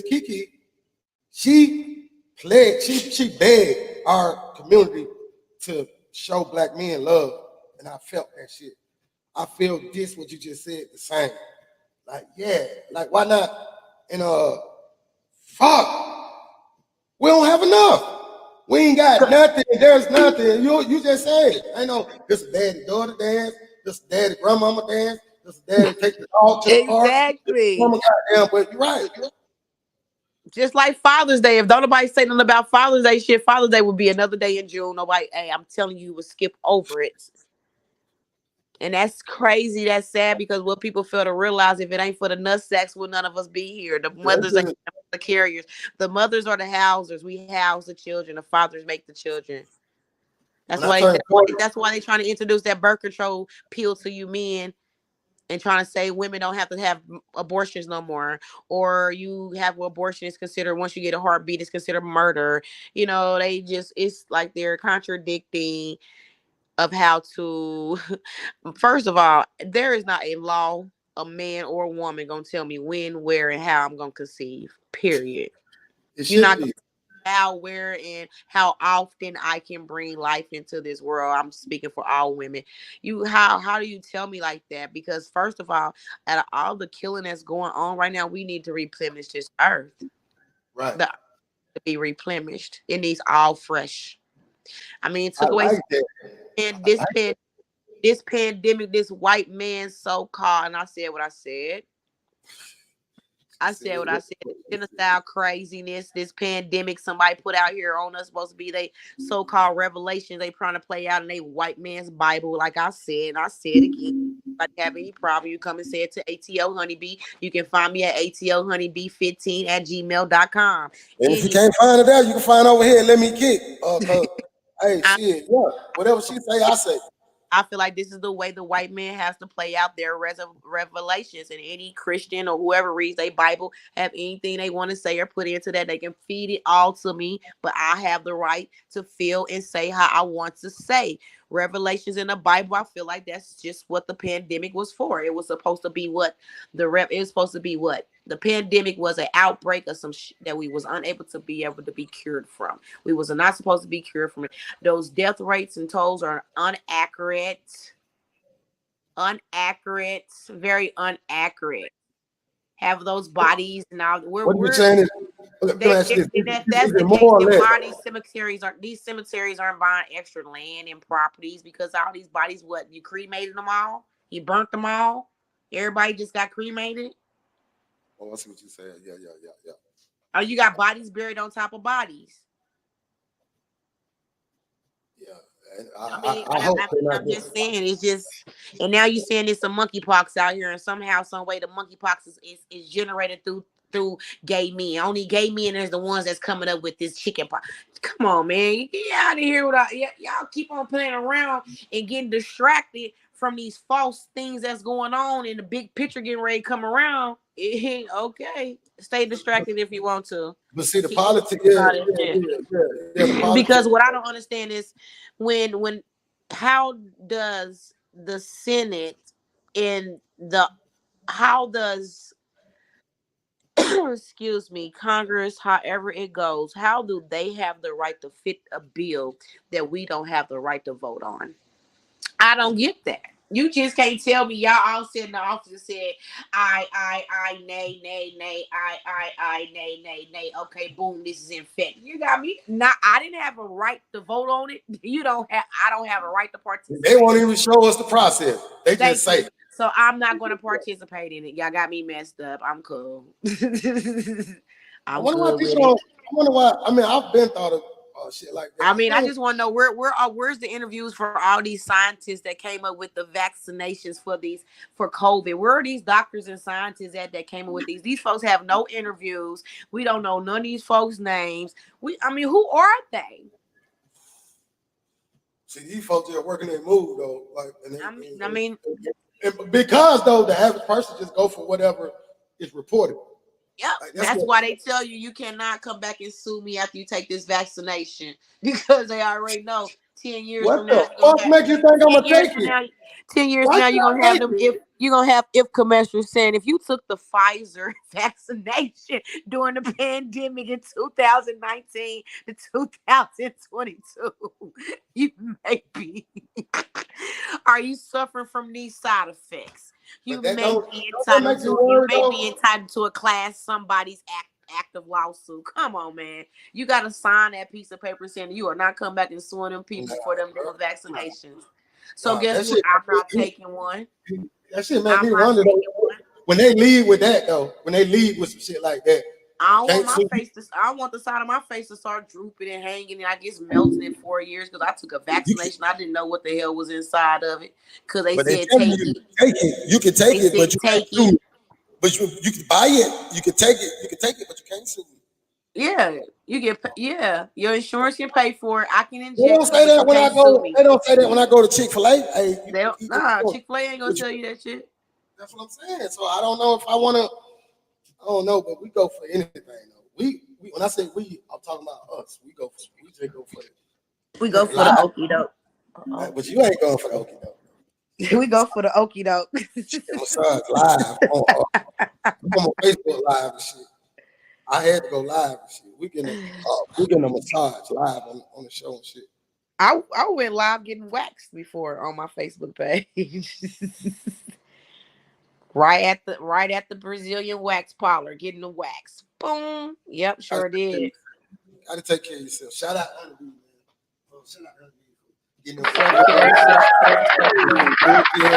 Kiki, she pledged, she begged our community to show black men love, and I felt that shit. I feel this what you just said the same. Like yeah, like why not? And fuck, we don't have enough. We ain't got nothing. There's nothing. You just said it. I know this daddy daughter dance. This daddy grandmama dance. This daddy take the dog to the park. This Exactly. mama goddamn. But you're right. Just like Father's Day. If don't nobody say nothing about Father's Day shit, Father's Day would be another day in June. Nobody, hey, I'm telling you, would skip over it. And that's crazy. That's sad because what people fail to realize, if it ain't for the nut sacks, will none of us be here. The mothers ain't the carriers. The mothers are the housers. We house the children. The fathers make the children. When I turned 40, That's why they trying to introduce that birth control pill to you men and trying to say women don't have to have abortions no more, or you have abortion is considered once you get a heartbeat it's considered murder. They just it's like they're contradicting of how to. First of all, there is not a law a man or a woman gonna tell me when, where, and how I'm gonna conceive. Period. it You're should not be how, where, and how often I can bring life into this world. I'm speaking for all women. How do you tell me like that? Because first of all, out of all the killing that's going on right now, we need to replenish this earth. right. The earth to be replenished. It needs all fresh. I mean, it I took away like that. and I like that. this pandemic, this white man so called, and I said what I said. She I said, said what I said. Genocide craziness, this pandemic somebody put out here on us supposed to be they so-called revelations they trying to play out in they white man's Bible. Like I said, and I said again. If I have any problem, you come and say it to ATO Honeybee. You can find me at atohoneybee15@gmail.com. And if you Any can't find it out, you can find over here and let me kick. Cause hey, I shit, yeah, whatever she say, I say. I feel like this is the way the white man has to play out their revelations, and any Christian or whoever reads their Bible have anything they want to say or put into that, they can feed it all to me. But I have the right to feel and say how I want to say. Revelations in the Bible, I feel like that's just what the pandemic was for. It was supposed to be what it was supposed to be what the pandemic was, an outbreak of some shit that we was unable to be able to be cured from. We was not supposed to be cured from it. Those death rates and tolls are very inaccurate. Have those bodies now? What are you saying is, okay, let me ask you this: And if that's is it the more case, or then less? why these cemeteries aren't buying extra land and properties because all these bodies, what you cremated them all, you burnt them all, everybody just got cremated. Oh, I see what you saying. Yeah, yeah, yeah, yeah. Or you got bodies buried on top of bodies. Yeah, I hope they're not I'm doing just saying, it's just, and now you're saying it's some monkeypox out here, and somehow, some way, the monkeypox is generated through gay men. Only gay men is the ones that's coming up with this chicken pox. Come on, man, you get out of here without y'all keep on playing around and getting distracted from these false things that's going on, and the big picture getting ready to come around. Okay, stay distracted if you want to. But see, the Keep politics, about it, the politics. because what I don't understand is when how does the Senate and the how does excuse me, Congress, however it goes, how do they have the right to fit a bill that we don't have the right to vote on? I don't get that. You just can't tell me y'all all sit in the office and said, nay, nay, nay, nay, nay, nay. Okay, boom, this is infected. You got me. Not, I didn't have a right to vote on it. I don't have a right to participate. They won't even show us the process. They just say. So I'm not going to participate in it. Y'all got me messed up. I'm cool. I wonder why people. I wonder why. I mean, I've been thought of shit like that. I mean, I just want to know where's the interviews for all these scientists that came up with the vaccinations for COVID? Where are these doctors and scientists that came up with these? These folks have no interviews. We don't know none of these folks' names. I mean, who are they? See, these folks are working their move though. Like, because though the average person just go for whatever is reported. Yep, like, that's why they tell you cannot come back and sue me after you take this vaccination, because they already know 10 years what from now. What the fuck make you think I'm gonna take it? 10 years from now, you're gonna have them. If you're gonna have commercials saying if you took the Pfizer vaccination during the pandemic in 2019 to 2022, you may be. Are you suffering from these side effects? You may be entitled to a class somebody's active lawsuit. Come on, man. You got to sign that piece of paper saying you are not coming back and suing them people for them vaccinations. So guess what? I'm not taking one. That shit made me wonder though. When they leave with that though, when they leave with some shit like that, I don't want the side of my face to start drooping and hanging, and I guess melting in 4 years because I took a vaccination. I didn't know what the hell was inside of it because they said take it. You can take it, but you can't sue it. But you can buy it. You can take it, but you can't sue it. Yeah, you get your insurance can pay for it. I can inject. They don't say that when I go. They don't say that when I go to Chick-fil-A. Hey, Chick-fil-A ain't gonna tell you that shit. That's what I'm saying. So I don't know if I want to. I don't know, but we go for anything though. We when I say we, I'm talking about us. We just go for it. We go for the okie doke. But you ain't going for the okie doke. We go for the okie doke. Massage live on my Facebook live and shit. I had to go live and shit. We getting a massage live on the show and shit. I went live getting waxed before on my Facebook page. Right at the Brazilian wax parlor, getting the wax. Boom. Yep, sure did. Gotta take care of yourself. Shout out Honey, man. Oh, shout out Honey.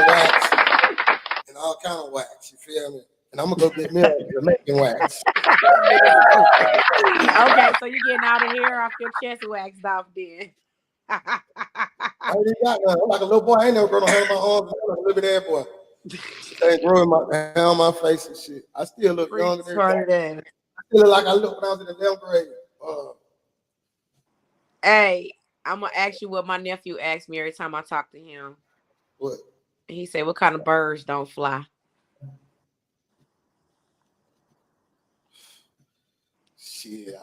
Wax and all kind of wax. You feel me? And I'm gonna go get me a Jamaican wax. Okay, so you're getting all the hair off your chest waxed off then. I already got one. I'm like a little boy. I ain't never grown no hair on my arms. I'm like a little bit ass boy. They ain't growing my hair on my face and shit. I still look younger than that. I still look like I looked when I was in the 11th grade. Hey, I'm gonna ask you what my nephew asks me every time I talk to him. What? He said, "What kind of birds don't fly?" Shit.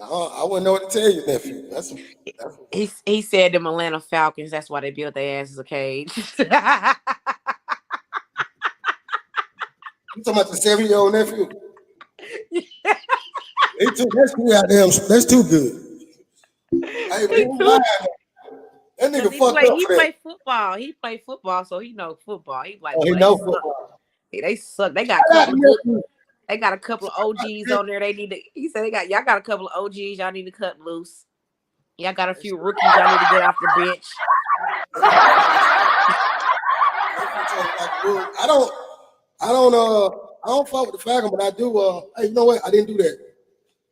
I wouldn't know what to tell you, nephew. He said them Atlanta Falcons. That's why they built their asses a cage. You talking about the 7-year-old nephew? Yeah. That's too good. Hey, that nigga fucked up. He played football. He played football, so he know football. He like, he know football. They suck. They got a couple of OGs on there. He said y'all got a couple of OGs y'all need to cut loose. Y'all got a few rookies y'all need to get off the bench. I don't fuck with the Falcons, but I do. Hey, you know what? I didn't do that.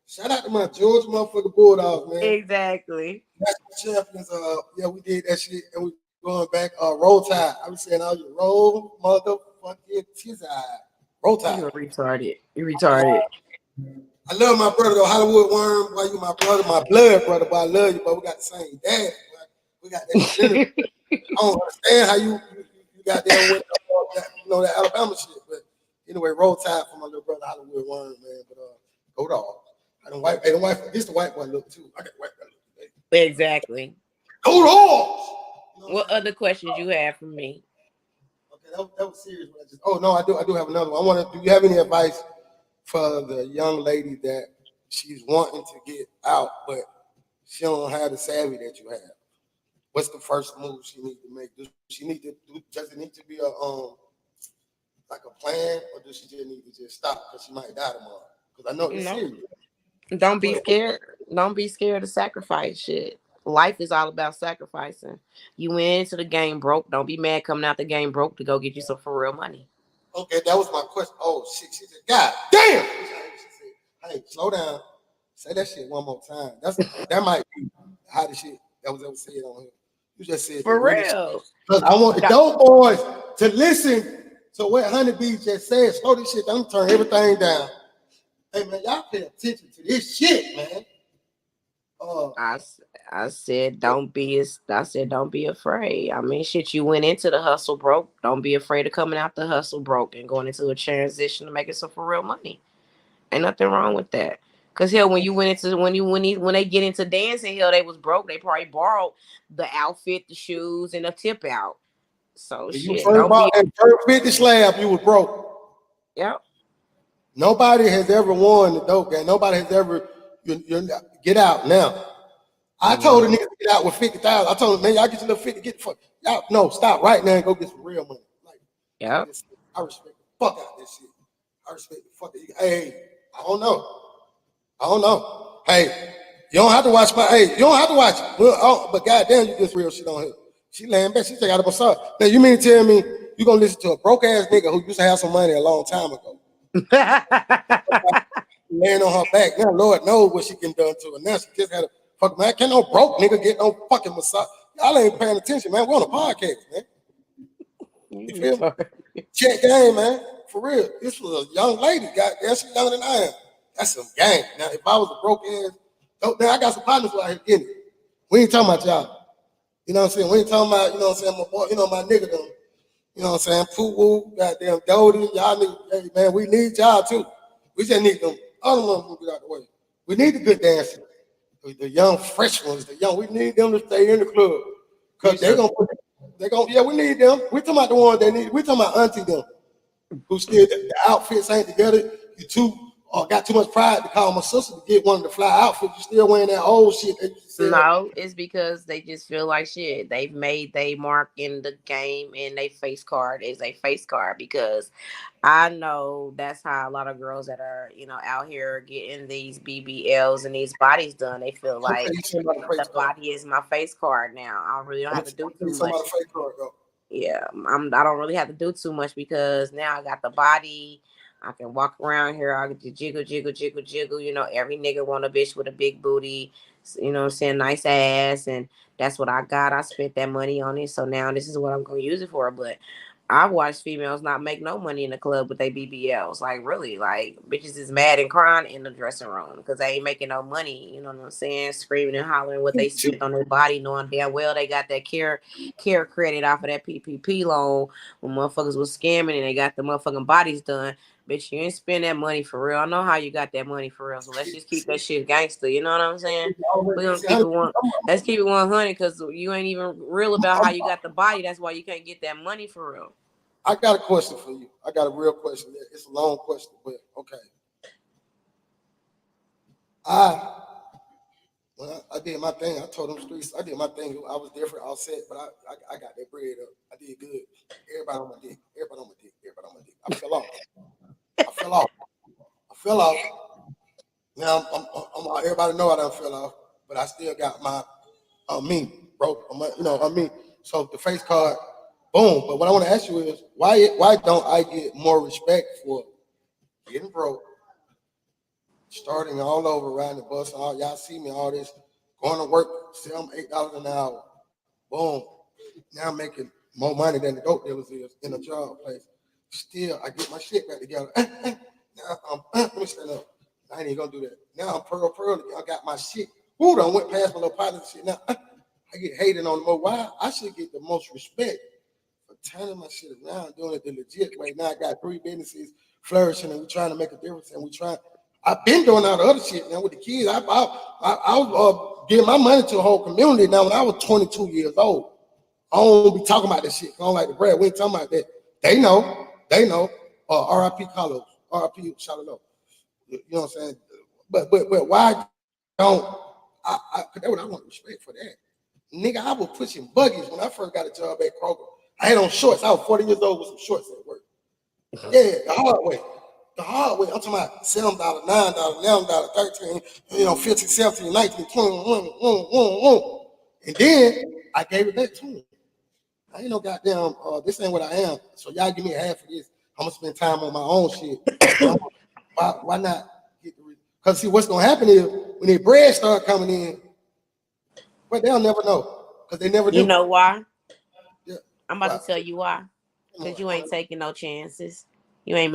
Shout out to my Georgia motherfucking Bulldogs, man. Exactly. National champions. Yeah, we did that shit, and we going back. Roll Tide. I was saying, all you roll motherfucking tizzy. Roll Tide. You retarded. You retarded. I love my brother though, Hollywood Worm. Why you my brother, my blood brother? But I love you, but we got the same dad. We got that shit in it. I don't understand how you got there with that Alabama shit. But anyway, Roll Tide for my little brother Hollywood Worm, man. But go dog. I don't white. Hey, the white. This the white boy look too. I got the white boy look. Exactly. Go dogs. What other questions you have for me? Okay, that was serious. Oh no, I do have another one. I want to. Do you have any advice for the young lady that she's wanting to get out, but she don't have the savvy that you have? What's the first move she needs to make? Does it need to be a like a plan, or does she just need to just stop because she might die tomorrow? Because I know it's serious. Don't be scared. Don't be scared to sacrifice shit. Life is all about sacrificing. You went into the game broke. Don't be mad coming out the game broke to go get you some for real money. Okay, that was my question. Oh shit, she said, God damn. She said, hey, slow down. Say that shit one more time. That might be how the shit that was ever said on here. You just said For really real. because I want the dope boys to listen to what Honeybee just said. Slow this shit down, turn everything down. Hey man, y'all pay attention to this shit, man. I said don't be afraid. I mean shit, you went into the hustle broke. Don't be afraid of coming out the hustle broke and going into a transition to making some for real money. Ain't nothing wrong with that. Cause hell, when you went into when they get into dancing, hell, they was broke. They probably borrowed the outfit, the shoes, and a tip out. So when you shit, first don't bought be. that first 50 slab, you was broke. Yep. Nobody has ever won the dope game. Nobody has ever get out now. I told the nigga to get out with 50,000. I told him, man, y'all get your little 50, get the fuck out. No, stop right now and go get some real money. Like, Yep. I respect the fuck out of this shit. I respect the fuck out of you. Hey, I don't know. Hey, you don't have to watch you don't have to watch it. But goddamn, you get real shit on here. She laying back, she take out of massage. Now, you mean to tell me you gonna listen to a broke ass nigga who used to have some money a long time ago? Laying on her back. Now, Lord knows what she can do to her. Now she just had a fucking man. Can't no broke nigga get no fucking massage. Y'all ain't paying attention, man. We're on a podcast, man. You feel me? Check game, man. For real. This was a young lady. Goddamn, she's younger than I am. That's some game. Now, if I was a broke ass, now I got some partners out here getting it. We ain't talking about y'all. You know what I'm saying? We ain't talking about, you know what I'm saying, my boy, my nigga them. You know what I'm saying? Poo-woo, goddamn Dodie, y'all niggas, hey, man, we need y'all too. We just need them other ones to get out the way. We need the good dancers, the young fresh ones, we need them to stay in the club. Because yeah, we need them. We're talking about the ones that need, we're talking about auntie them, who still, the outfits ain't together. You got too much pride to call my sister to get one of the fly outfits. You still wearing that old shit that you said. No, it's because they just feel like shit. They've made they mark in the game and they face card is a face card because I know that's how a lot of girls that are, out here getting these BBLs and these bodies done. They feel like the body is my face card now. I really don't have to do too much. Yeah, I don't really have to do too much because now I got the body. I can walk around here. I get to jiggle, jiggle, jiggle, jiggle. Every nigga want a bitch with a big booty. You know what I'm saying? Nice ass. And that's what I got. I spent that money on it. So now this is what I'm going to use it for. But I've watched females not make no money in the club with their BBLs. Like, really, like, bitches is mad and crying in the dressing room because they ain't making no money. You know what I'm saying? Screaming and hollering what they spent on their body, knowing damn well they got that care credit off of that PPP loan when motherfuckers was scamming and they got the motherfucking bodies done. Bitch, you ain't spend that money for real. I know how you got that money for real. So let's just keep that shit gangster. You know what I'm saying? We're gonna keep it one. Let's keep it 100 because you ain't even real about how you got the body. That's why you can't get that money for real. I got a question for you. I got a real question. It's a long question, but okay. When I did my thing, I told them streets, I did my thing. I was different, all set, but I got that bread up. I did good. Everybody on my dick. Everybody on my dick. Everybody on my dick. I fell off. Now everybody know I done fell off, but I still got my me, bro. So the face card, boom. But what I want to ask you is why don't I get more respect for getting broke starting all over around the bus. All y'all see me, all this going to work, sell them $8 an hour. Boom. Now I'm making more money than the dope dealers is in a job place. Still, I get my shit back together. Now let me stand up. I ain't even gonna do that. Now I'm pearl. I got my shit. Who done went past my little pilot shit. Now I get hated on the more. Why? I should get the most respect for turning my shit around, doing it the legit way. Now I got 3 businesses flourishing, and we trying to make a difference. And we trying. I've been doing all the other shit now with the kids. I was giving my money to a whole community. Now when I was 22 years old, I don't be talking about this shit. I don't like the bread. We ain't talking about that. They know. They know. R.I.P. Carlos. R.I.P. Shalom. You know what I'm saying? But why don't cause that's what I want respect for that. Nigga, I was pushing buggies when I first got a job at Kroger. I had on shorts. I was 40 years old with some shorts at work. Yeah, the hard way. The hard way. I'm talking about $7, $9, $11, 13, 15, 17, 19, 20, and then I gave it back to him. I ain't no goddamn, this ain't what I am. So y'all give me a half of this. I'm gonna spend time on my own shit. Why not get the because see what's gonna happen is when the bread start coming in, but they'll never know. Because they never do. You know why? Yeah. I'm about to tell you why. Because you ain't taking no chances. You're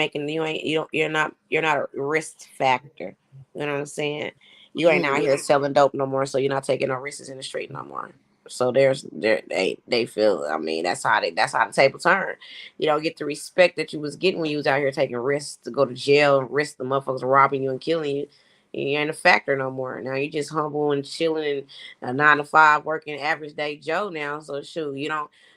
not a risk factor. You know what I'm saying? You ain't out here selling dope no more, so you're not taking no risks in the street no more. So they feel, I mean, that's how the table turn. You don't get the respect that you was getting when you was out here taking risks to go to jail and risk the motherfuckers robbing you and killing you. You ain't a factor no more. Now you just humble and chilling and a 9 to 5 working average day Joe now. So shoot, you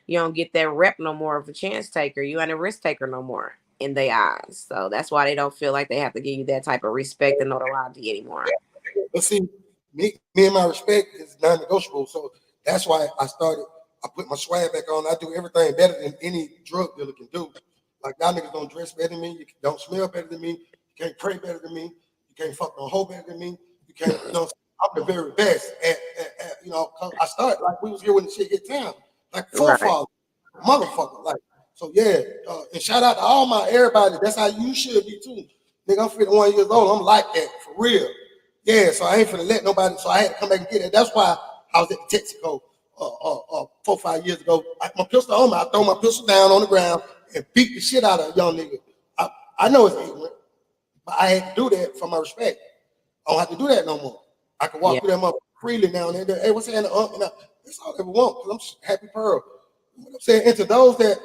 don't get that rep no more of a chance taker. You ain't a risk taker no more in their eyes. So that's why they don't feel like they have to give you that type of respect and notoriety anymore. But see, me and my respect is non-negotiable. So that's why I put my swag back on. I do everything better than any drug dealer can do. Like y'all niggas don't dress better than me. You don't smell better than me. You can't pray better than me. You can't fuck no hoe better than me. You can't, I'm the very best at I started like we was here when the shit hit town. Like forefather, motherfucker. Like, so yeah, and shout out to all my everybody. That's how you should be too. Nigga, I'm 51 years old. I'm like that for real. Yeah, so I ain't finna let nobody. So I had to come back and get it. That's why I was at Texaco 4 5 years ago. My pistol on me. I throw my pistol down on the ground and beat the shit out of a young nigga. I know it's ignorant, but I had to do that for my respect. I don't have to do that no more. I can walk through that motherfucker freely now and then. Hey, what's happening? That's all I ever want because I'm happy pearl. You know what I'm saying? And to those that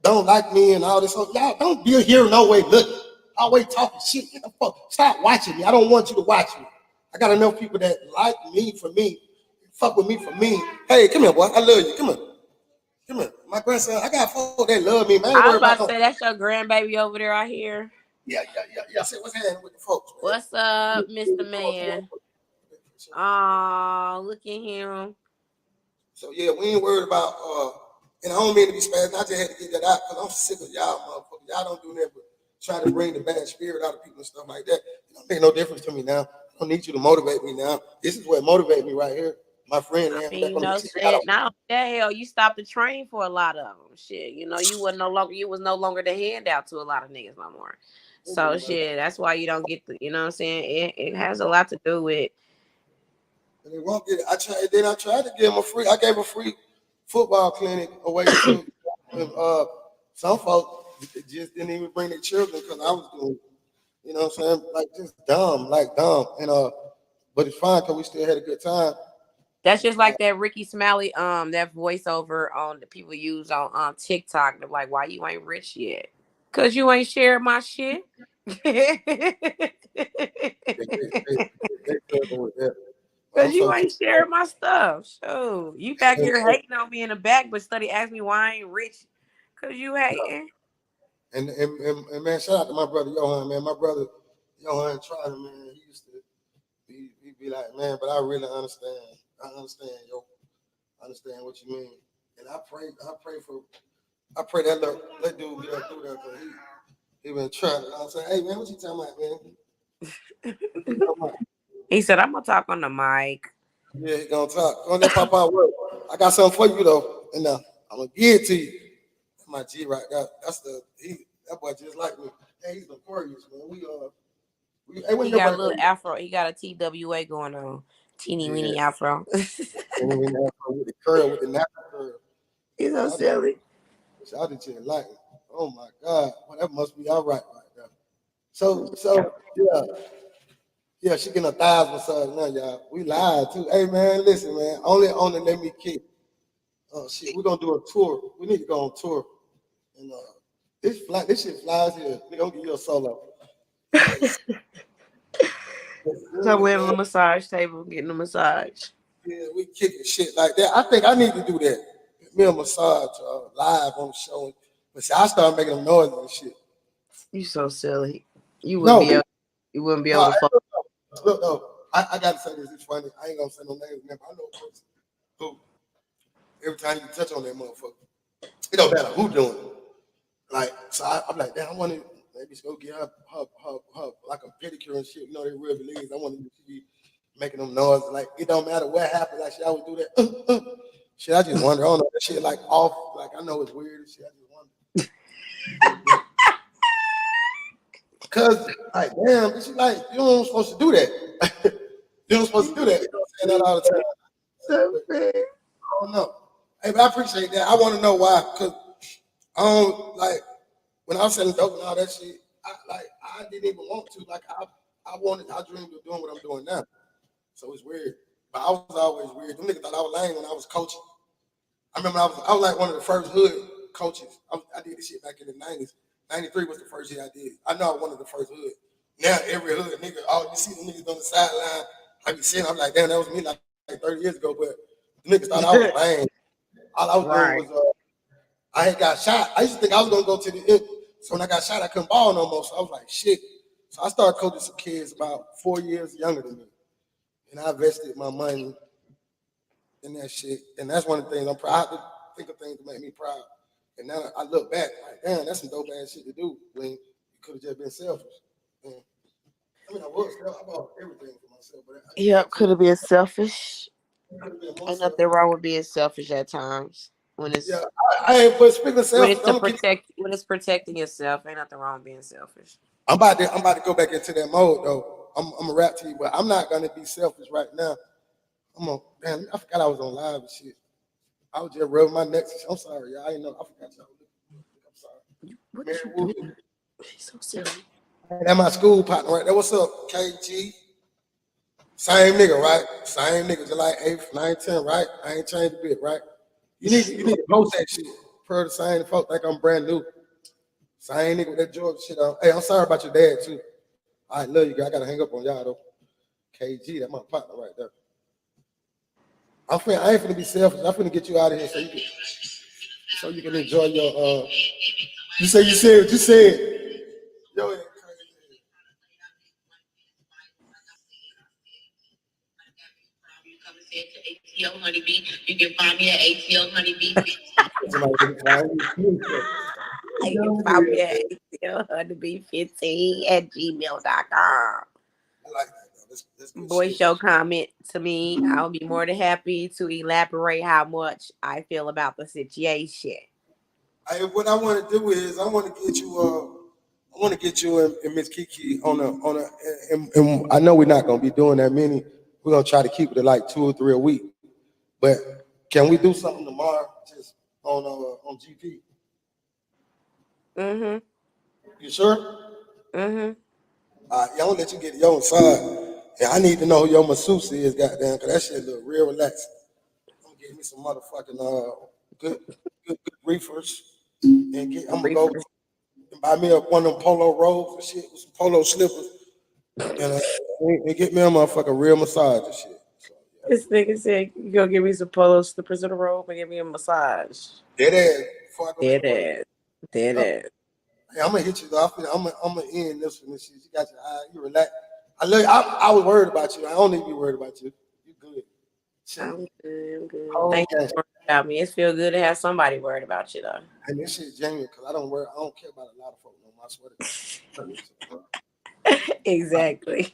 don't like me and all this, y'all don't be here no way looking. Always talking shit. Get the fuck. Stop watching me. I don't want you to watch me. I got enough people that like me for me, fuck with me for me. Hey, come here, boy. I love you. Come here. Come here. My grandson, I got folks that love me, man. I ain't I was worried about about to say that's your grandbaby over there out here. Yeah. I said, what's happening with the folks, man? What's up, Mr. Man? Oh, look at him. So yeah, we ain't worried about and I don't mean to be spazzing. I just had to get that out because I'm sick of y'all motherfuckers. Y'all don't do that but try to bring the bad spirit out of people and stuff like that. It don't make no difference to me now. I don't need you to motivate me now. This is what motivates me right here. My friend I back mean, on the shit. Now that hell, you stopped the train for a lot of them. Shit, you was no longer the handout to a lot of niggas no more. So shit, that's why you don't get the. You know what I'm saying? It has a lot to do with. And they won't get it. I tried to give them a free. I gave a free football clinic away too. And, some folks just didn't even bring their children because I was doing. You know what I'm saying? Like just dumb. And but it's fine because we still had a good time. That's just like that Ricky Smiley, that voiceover on the people use on TikTok. They're like, "Why you ain't rich yet? Cause you ain't shared my shit." Cause you ain't sharing my stuff. So you back here hating on me in the back, but study asked me why I ain't rich. Cause you hating. And man, shout out to my brother Johan, man. My brother Johan trying, man. He used to be like, man, but I really understand. I understand, I understand what you mean. And I pray that dude get up through there because he been trying. I was saying, hey man, what you talking about, man? He said, I'm gonna talk on the mic. Yeah, he gonna talk. Go on there, pop out work. I got something for you though. And I'm gonna give it to you. That's my G right there. That boy just like me. Hey, he's Aquarius, man. We Hey, when He your got a birthday? little afro. He got a TWA going on. Teeny Yeah. weeny afro. With the curl, with the natural curl. He's so Shout out, silly. shout out to Enlighten. Oh my God. Well, that must be all right there. So yeah. Yeah, she getting her thighs massaged now, y'all. We live too. Hey man, listen, man. Only on the Let Me Kick. Oh shit, we're gonna do a tour. We need to go on tour. And this shit flies here. We gonna give you a solo. Yes. Let's So do it, we're on man. the massage table getting a massage. Yeah, we kicking shit like that. I think I need to do that. Get me a massage live on the show. But see, I start making them noises and shit. You so silly. You wouldn't No, be able. You wouldn't be no, able to hey, fuck. look, no. I gotta say this. It's funny. I ain't gonna say no names. Remember, I know a person who every time you touch on that motherfucker, it don't matter who doing it. Like, so I'm like, damn, I want to maybe go get her like a pedicure and shit. You know, they real legs. I want to be making them noises. Like, it don't matter what happened. Like, she always do that. Shit, I just wonder. I don't know. That shit like off. Like, I know it's weird and shit. I just wonder. Cause, like, damn, it's like you don't supposed to do that. You don't supposed to do that. You don't say that all the time. So But bad. I don't know. Hey, but I appreciate that. I want to know why. Cause I don't like. When I was selling dope and all that shit, I didn't even want to. Like I dreamed of doing what I'm doing now. So it's weird. But I was always weird. Them niggas thought I was lame when I was coaching. I remember I was like one of the first hood coaches. I did this shit back in the 90s. 93 was the first year I did. I know I was one of the first hood. Now every hood nigga, all you see the niggas on the sideline, I be seeing, I'm like, damn, that was me like 30 years ago. But the niggas thought I was lame. All I was doing Right. was I had got shot. I used to think I was gonna go to the end. So when I got shot, I couldn't ball no more. So I was like, shit. So I started coaching some kids about 4 years younger than me. And I invested my money in that shit. And that's one of the things I'm proud to think of things to make me proud. And now I look back, like, damn, that's some dope ass shit to do when you could have just been selfish. And, I mean, I was I bought everything for myself, but I Yep. could Could have been selfish. have been more Ain't nothing selfish. wrong with being selfish at times. When Yeah, it's but speaking of selfish, I'm gonna keep. when it's protecting yourself, ain't nothing wrong with being selfish. I'm about to go back into that mode though. I'm a rap to you, but I'm not gonna be selfish right now. Damn, I forgot I was on live and shit. I was just rubbing my neck. I'm sorry, y'all. I didn't know. I forgot y'all. I'm sorry. What Mary you Wolf. doing? She's so silly. That's my school partner right there. What's up, KG? Same nigga, right? Same nigga, July 8th, 9, 10, right? I ain't changed a bit, right? You need to post that shit. Per the same folk think I'm brand new. Same nigga with that Georgia shit on. Hey, I'm sorry about your dad too. I love you, guys. I gotta hang up on y'all though. KG, that's my partner right there. I ain't finna be selfish. I'm finna get you out of here so you can enjoy your you said what you said. Yo, ATL Honeybee. You can find me at ATL Honeybee. somebody been crying. You can find me at ATLHoneyBee15@gmail.com. I like that though. That's good Voice shit. your comment to me. I'll be more than happy to elaborate how much I feel about the situation. What I want to do is I want to get you and Miss Kiki and I know we're not gonna be doing that many. We're gonna try to keep it at like 2 or 3 a week. But can we do something tomorrow just on GP? Mm-hmm. You sure? Mm-hmm. Yeah, I'm gonna let you get your side. Yeah, I need to know who your masseuse is, goddamn, cause that shit look real relaxed. I'm gonna get me some motherfucking good reefers I'm gonna go Reefers. and buy me up one of them polo robes and shit with some polo slippers and get me a motherfucking real massage and shit. So, This nigga said, you go give me some polo slippers in a robe and give me a massage. yeah. Dead ass before I go back Dead to work. ass. Dead Hey, ass. I'm gonna hit you though. I'm gonna end this one. This shit. You got your eye. You relax. I love you. I was worried about you. I don't need to be worried about you. You good. Chilling. I'm good. I'm good. Whole Thank you gang. for worrying about me. It feels good to have somebody worried about you, though. And this shit genuine because I don't care about a lot of folk no more. I swear to God. Exactly.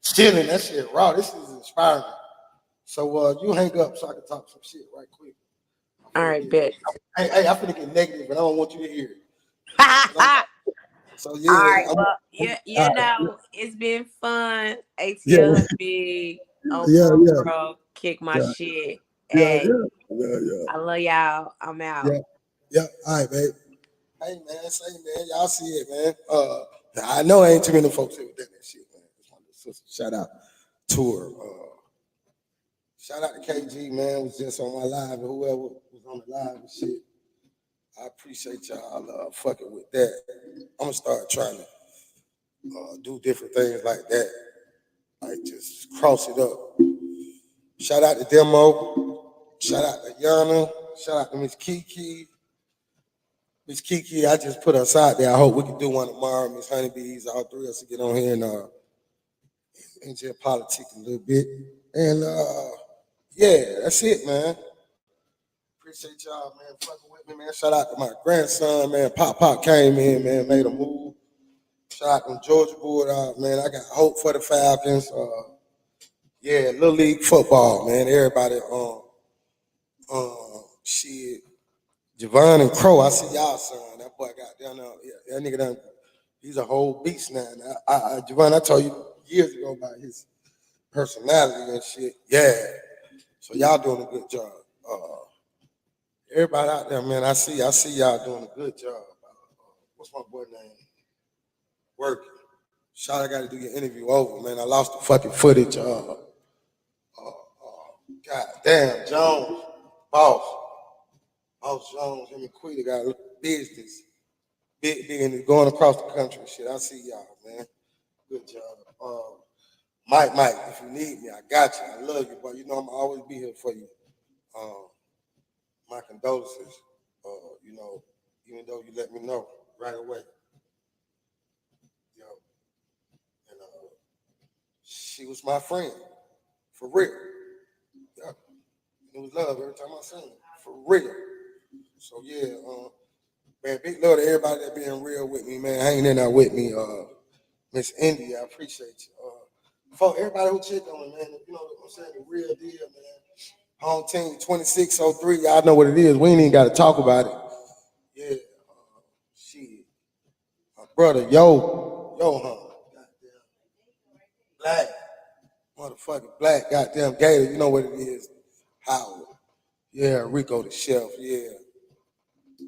Chilling, that shit raw. This is inspiring. So you hang up so I can talk some shit right quick. I'm All finna right, get bet. I'm finna get negative, but I don't want you to hear it. 'Cause So All yeah, right. I'm, Well, I'm you know, it's been fun. yeah, ATL big on yeah, Pro yeah, Pro. Kick my yeah, shit. yeah, Hey, yeah, yeah, yeah, I love y'all. I'm out. yeah, yeah. All right, babe. Hey man, say man, y'all see it, man. I know ain't too many folks here with that shit, man. That's my little sister. Shout out to her. Shout out to KG, man. Was just on my live, and whoever was on the live and shit. I appreciate y'all fucking with that. I'm gonna start trying to do different things like that. Like just cross it up. Shout out to Demo. Shout out to Yana. Shout out to Miss Kiki. Miss Kiki, I just put us out there. I hope we can do one tomorrow. Miss Honeybees, all three of us to get on here and just politic a little bit. And yeah, that's it, man. Appreciate y'all, man, fucking with me, man. Shout out to my grandson, man. Pop came in, man, made a move. Shout out to Georgia Bulldog, man. I got hope for the Falcons. Yeah, Little League football, man. Everybody, shit. Javon and Crow, I see y'all son. That boy got down there. Yeah, that nigga done, he's a whole beast now. Javon, I told you years ago about his personality and shit. Yeah. So y'all doing a good job. Everybody out there, man, I see y'all doing a good job. What's my boy name? Working. Shot, I got to do your interview over, man. I lost the fucking footage. God damn, Jones, boss Jones, him and Quita got a business, big, and it's going across the country. Shit, I see y'all, man. Good job. Mike, if you need me, I got you. I love you, but you know I'm always be here for you. Um, my condolences. You know, even though you let me know right away. Yo, and she was my friend, for real. Yeah, it was love every time I seen her, for real. So yeah, man, big love to everybody that being real with me, man, hanging in there with me. Miss Indy, I appreciate you. For everybody who checked on me, man, you know what I'm saying, the real deal, man. Home team 2603, y'all know what it is. We ain't even got to talk about it. Yeah, shit. My brother, huh? Goddamn. Black, motherfucking black, goddamn Gator, you know what it is. Howard. Yeah, Rico the chef, yeah.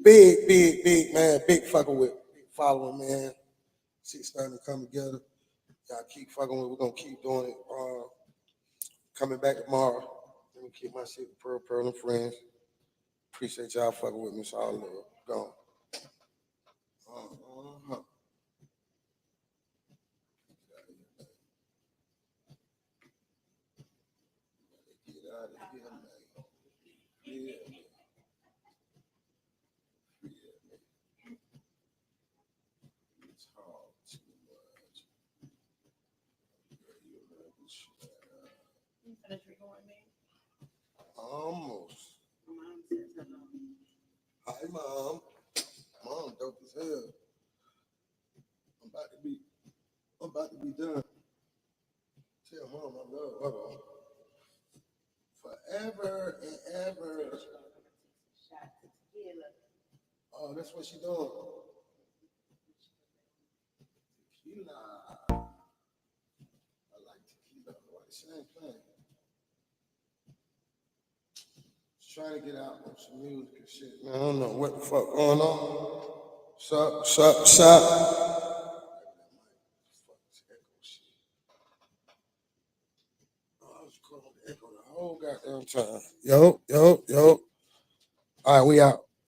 Big, man, big fucking with, big following, man. Shit starting to come together. Y'all keep fucking with it. We're gonna keep doing it. Coming back tomorrow. Let me keep my shit with Pearl and friends. Appreciate y'all fucking with me. It's all love. Gone. Uh-huh. Get out of here, man. Yeah. It's hard too much. Almost. Hi, Mom. Mom dope as hell. I'm about to be done. Tell Mom I love her forever and ever. Oh, that's what she doing. Tequila. I like tequila. Why the same thing? Just trying to get out on some music and shit. Man, I don't know what the fuck going on. Sup. I was calling the echo the whole goddamn time. Yo. All right, we out.